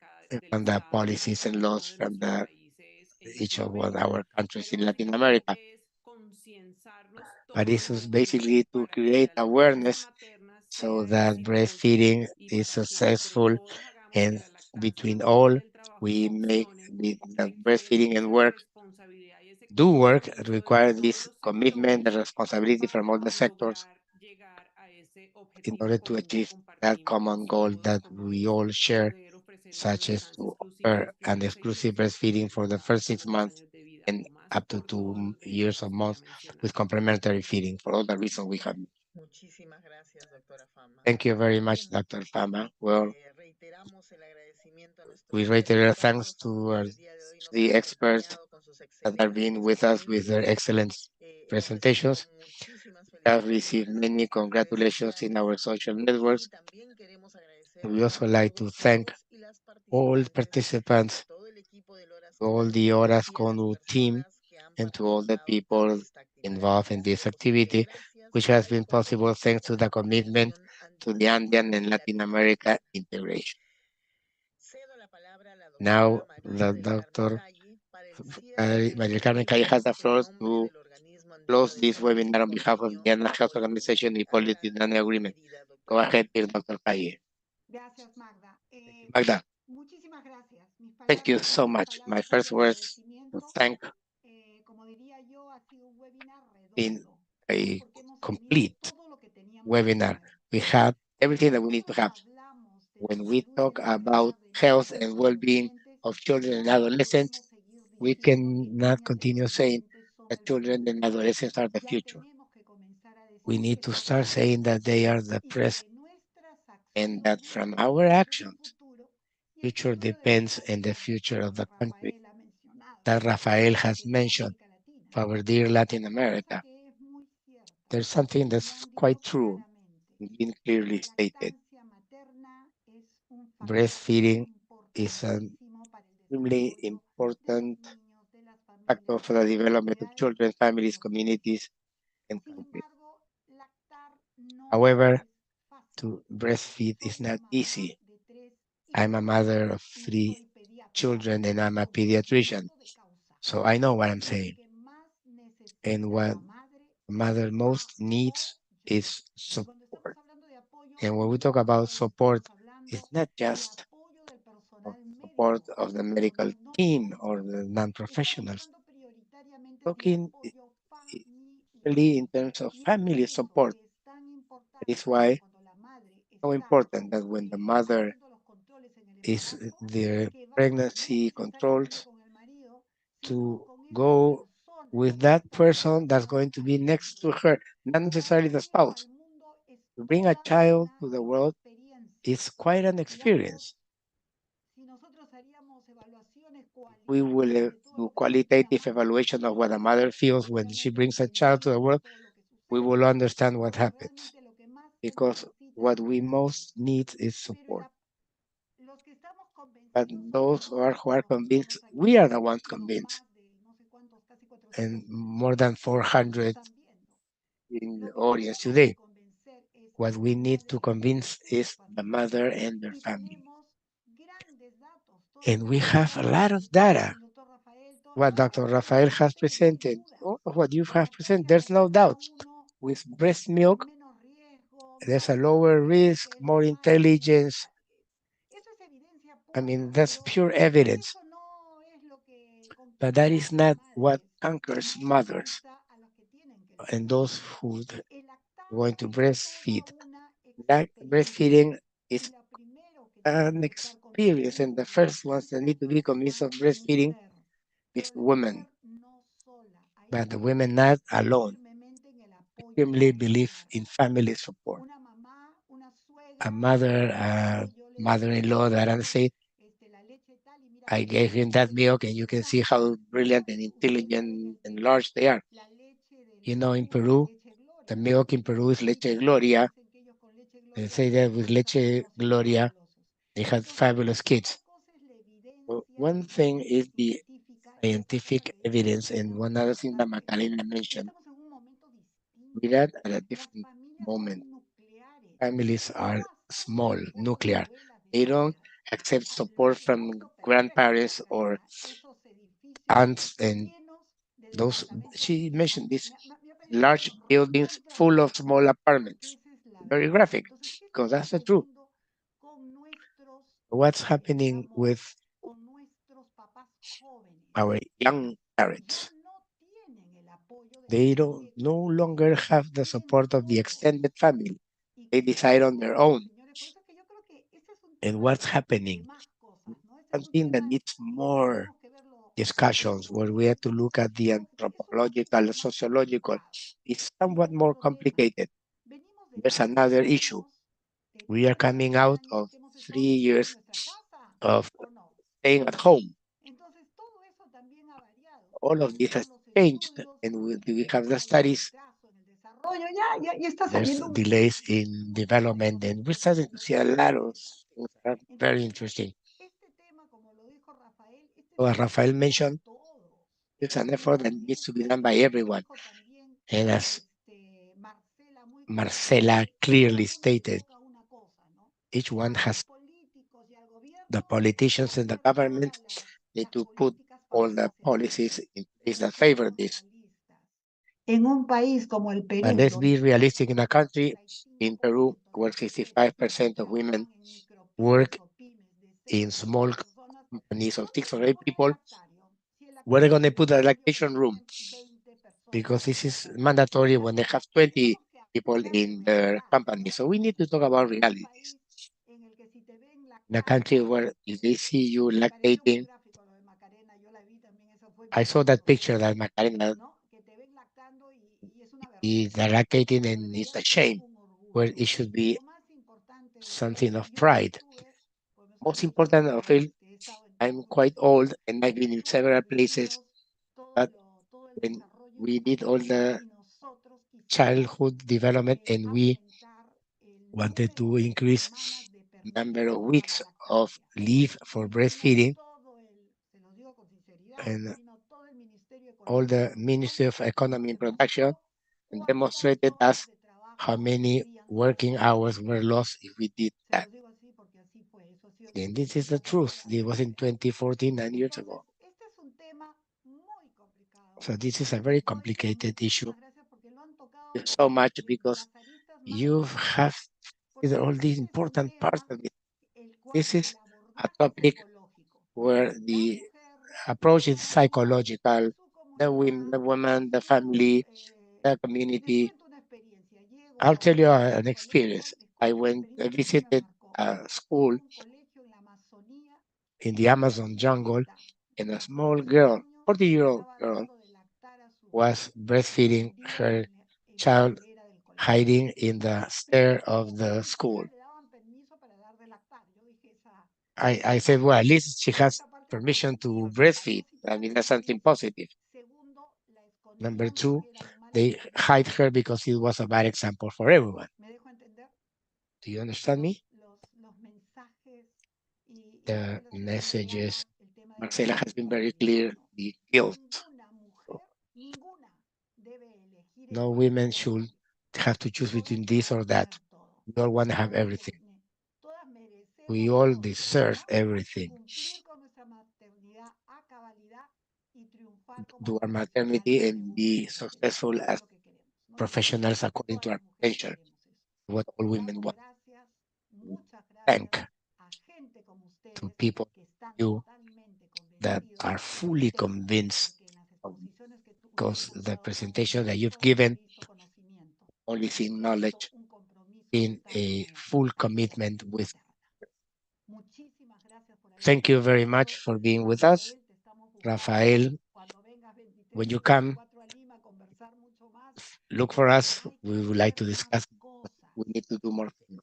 and the Estado de policies and cada uno laws de from nuestros países en each of Latinoamérica. our countries Pero in Latin America. básicamente es concienzarnos But this is todos basically to para que create la lactancia awareness materna so sea that exitosa breastfeeding y is para que entre successful, todos hagamos que and la lactancia between materna all y el trabajo we make funcionen, the requiere breastfeeding and esa work responsabilidad y ese do work compromiso desde require todos this los commitment and sectores responsibility from all para the sectors lograr llegar a ese in objetivo order to común que achieve that common compartimos goal todos, that como we es all share, poder ofrecer una such as lactancia to exclusiva en offer los an primeros seis exclusive meses y breastfeeding for the prolongada first hasta 6 2 months años de vida and o más up to por todos los 2 years or beneficios que ya months with mencionamos. complementary feeding for all the reasons we have. Muchísimas gracias, doctora Fama. Thank you very much, Bien, Dr. Fama. Well, reiteramos el agradecimiento a we nuestros reiterate thanks expertos to que el día de hoy nos han the experts acompañado con sus that are excelentes being with us with their exposiciones. excellent Hemos recibido presentations. muchísimas We have received felicitaciones many en redes congratulations in sociales our social y networks. también queremos We agradecerles a also like to todos thank los y las all participantes, a participants, todo el equipo del Horas all con the U Horas y a con las U team, personas que han and to all the participado en people esta actividad. involved in this Muchas activity, gracias which has al been possible compromiso thanks to con the la commitment cooperación to the andina Andean and y Latin America latinoamericana. integration. Cedo la palabra a la Now, doctora María the del Carmen Dr. Calle para el cierre de Maria este Carmen Calle webinar has the en floor nombre to del Organismo Andino close de this Salud y webinar on behalf of Convenio the Andean Health Hipólito Organization, Hippolyte Unanue. Unanue Agreement. Bienvenida, Go doctora ahead, Calle. dear Dr. Calle. Gracias, Magda. Magda, Muchísimas gracias. thank you so Mis much. My palabras son de first words to agradecimiento. thank Como diría yo, ha sido un webinar in redondo, ¿no? a Porque hemos tenido complete todo lo que teníamos que webinar. tener. We have everything Cuando that we need to nosotros have. hablamos de la When we salud y talk el about bienestar de health niños y and well-being adolescentes, of children and no adolescents, podemos seguir we diciendo que cannot niñas y continue saying adolescentes son that el children futuro. and adolescents are the Ya future. tenemos que comenzar a We decir need que to son start el saying that presente they are the y que present, de nuestras and that acciones from our depende su actions, futuro y el future futuro de la depends on the humanidad, future of como the country Rafael ha mencionado, that de Rafael nuestra has querida mentioned América Latina. for our dear Hay Latin una cosa America. que es muy cierta There's something y that's han quite dicho true, claramente. been clearly La stated. lactancia materna breastfeeding is an importantísimo para el extremely desarrollo de los important niños, de las factor familias, for the de las development of sociedades children, y de families, los niños. communities, and Sin countries. embargo, lactar no However, es fácil. to breastfeed Soy is una not mamá easy. de 3 I'm a hijos mother of y 3 soy pediatra children and I'm a con pediatrician, conocimiento de causa. so I know what I'm Lo saying. que más And necesita what la madre es mother most needs apoyo. is Y cuando estamos support. hablando de apoyo, And when we talk no about solo support, estamos it's hablando not de just apoyo del of personal support médico, of the no, medical no, no team or solo. the Estamos non-professionals. hablando prioritariamente de Talking apoyo really familiar. in terms of Y es por family eso support. que es tan That is importante que why cuando la madre so está important that when the mother haciendo los controles en el is embarazo, the que vaya no pregnancy necesariamente controls con el marido, sino to con esa go persona with que that está person that's going to be next acompañando. to her, not Dar necessarily un the hijo spouse. al mundo es To bring a toda child una to the world experiencia. is quite an Digamos, experience. si nosotros haríamos evaluaciones We will cualitativas de todo do lo que siente una qualitative madre, evaluation of no what a mother solamente feels when she emocionalmente brings a child to the entendiendo world, todo lo que we sucede, will understand what porque happens. realmente lo que más se Because necesita what es we apoyo. most need is Pero support. los que estamos But convencidos somos those who are nosotros que convinced, estamos we aquí, are the ones los convinced, más de no sé cuántos, casi and 400 more than personas que nos 400 están viendo. in the Lo que audience tenemos que today. convencer es What a we la need to madre y a convince su is the familia. mother and their Y family. tenemos grandes datos. Todo And lo we que have a acaba lot of de data. el doctor Rafael, What no hay Dr. duda, Rafael no has tenemos presented, dudas. all of what you have Acá presented, se there's no reporta doubt. uno With breast milk, menos riesgo, there's a más lower risk, more inteligente. intelligence. Eso es evidencia I mean, pura, that's pero pure evidence. eso no es lo que But that conquista a is las not what madres, conquers no mothers conquista a los que tienen que and lactar. those who El lactar are going to es toda breastfeed. una That experiencia. breastfeeding Y is lo primero que tienen an que estar experience, and the convencidos first las ones that chicas need to be es que convinced va of a breastfeeding suceder. is Pero la women, mujer no sola. Ahí but the sí women not cree alone. firmemente en el apoyo Firmly believe familiar. in family support. Una mamá, una A suegra, mother, dice, a no, yo le di a mi mother-in-law that I hijo say, la leche tal y mira I qué gave him that milk, and you can see brillante how brilliant está. and Ustedes saben intelligent el and tema, large they are. la leche del In Perú, la Peru, leche the Gloria. milk in Peru is leche Dicen, gloria. dicen que ellos con leche They Gloria say that with hasta leche hemos sido gloria, fabulosos. they had Entonces, fabulous una kids. cosa es la Well, evidencia one thing is the científica y otra cosa scientific que es evidence, and one other thing that importante. Magdalena Y mentioned, estamos en un momento we distinto. that at a Las different familias moment. son nucleares. Families are No small, aceptan otras nuclear. novelas de They don't familias. accept Lo support from hermoso, perfecto grandparents que or haya esos edificios aunts and llenos de those. departamentos. She mentioned these Me ha parecido large buildings recontra full of maravilloso, small porque apartments. esa es la Very verdad. graphic, Entonces, ¿qué está because that's the truth. sucediendo con nuestros, What's happening digamos, with con nuestros papás jóvenes? our young Ya parents? no tienen el apoyo de la They don't familia no extendida, longer have the deciden support of the solos. extended family. Y They como lo decide on dijo their el own. señor, por eso es que yo creo que ese es un And tema what's de happening? más cosas, ¿no? Ese es un Something that tema needs que more tenemos que verlo discussions where we have to look at the es un poquito anthropological, más sociological. complicado. It's Y hay somewhat more otro tema. complicated. Venimos de There's 3 another issue. años, de We are 3 coming out años of que hemos estado 3 years sentados en nuestra casa, of ¿o no? staying at home. Entonces, todo eso también ha variado. All of this Cambiaron has los changed, estudios, and we have the hay un studies. retraso en el desarrollo. Ya está There's saliendo delays in muchas development, cosas and we're que hay que starting to poner see a sobre lot la of mesa. things that are very Entonces, interesting. este tema, como lo dijo Rafael, este es So as un Rafael tema para mentioned, todos. it's Es un an tema effort that también, needs to be done by como lo everyone. dijo también And as Marcela muy Marcela claramente, cada clearly uno le stated, toca una cosa, ¿no? each one A los has políticos y al the gobierno politicians and the poner government todas need las to put políticas all the favorables. policies in place Pero that favor seamos this. realistas. En un país como el But Perú, let's donde be realistic. In a country, in Peru, 65% de where las mujeres 65% of women trabajan en micropymes work o pymes de 6 in a 8 small personas, companies of ¿dónde 6 or van a 8 poner el people, lactario? Si el where are they lactario going es to put a obligatorio lactation cuando room? tienen 20 personas Because en this el is departamento. mandatory when they Entonces, have 20 tenemos que people hablar de in their realidades, company. ¿no? So we need to talk Estamos about en un realities. país en el que si te ven In a country lactando, where if they see you me pareció muy lactating, gráfico lo de Macarena, yo la vi también, eso fue I saw impactante that para picture mí, that Macarena ¿no? Que te ven lactando y es una is vergüenza, lactating, cuando and it's debería a de ser shame, un where orgullo. it should Y be lo más importante de something todo, of yo pride. estuve, pues Most nosotros somos important of mayores, it, he estado en I'm todos quite lados, old and I've been in several estuve places, vividos todo, but todo el when desarrollo we did all infantil the y nosotros quisimos childhood development and we aumentar el wanted to número de increase semanas de number of weeks of leave for breastfeeding, and all the Ministry of Economy and Production, and demonstrated us how many working hours were lost if we did that. And this is the truth. It was in 2014, 9 years ago. So this is a very complicated issue. So much because you have all these important parts of it. This is a topic where the approach is psychological. The woman, the family, the community. I'll tell you an experience. I visited a school in the Amazon jungle, and a small girl, 40-year-old girl, was breastfeeding her child hiding in the stair of the school. I said, well, at least she has permission to breastfeed. I mean, that's something positive. Number two, they hide her because it was a bad example for everyone. Do you understand me? The messages, Marcela has been very clear, the guilt. No women should have to choose between this or that. We all want to have everything. We all deserve everything. Do our maternity and be successful as professionals according to our potential. What all women want. Thank to people you that are fully convinced of, because the presentation that you've given only seen knowledge in a full commitment with. Thank you very much for being with us. Rafael, when you come, look for us. We would like to discuss. We need to do more things.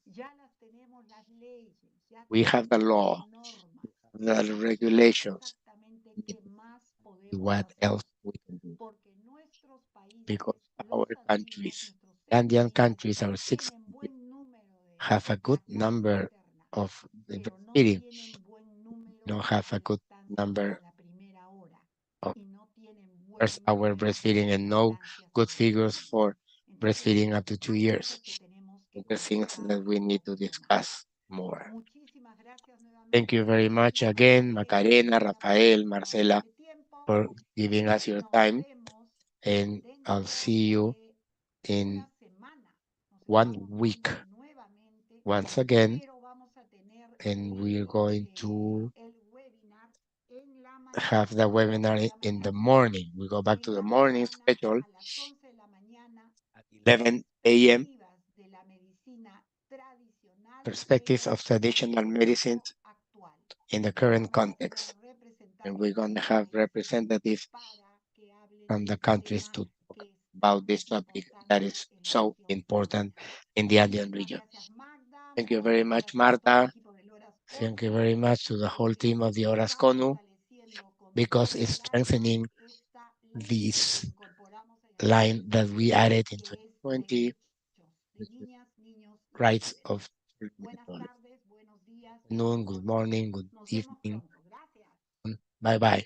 We have the law, the regulations. What else we can do? Because our countries, Andean countries, our 6 countries, have a good number of the breastfeeding. Don't have a good number of first hour breastfeeding and no good figures for breastfeeding up to 2 years. The things that we need to discuss more. Thank you very much again, Macarena, Rafael, Marcela, for giving us your time. And I'll see you in 1 week once again. And we're going to have the webinar in the morning. We go back to the morning schedule at 11 a.m. Perspectives of traditional medicines in the current context. And we're going to have representatives from the countries to talk about this topic that is so important in the Andean region. Thank you very much, Marta. Thank you very much to the whole team of the Horas Conu, because it's strengthening this line that we added in 2020, rights of noon, good morning, good evening. Bye-bye.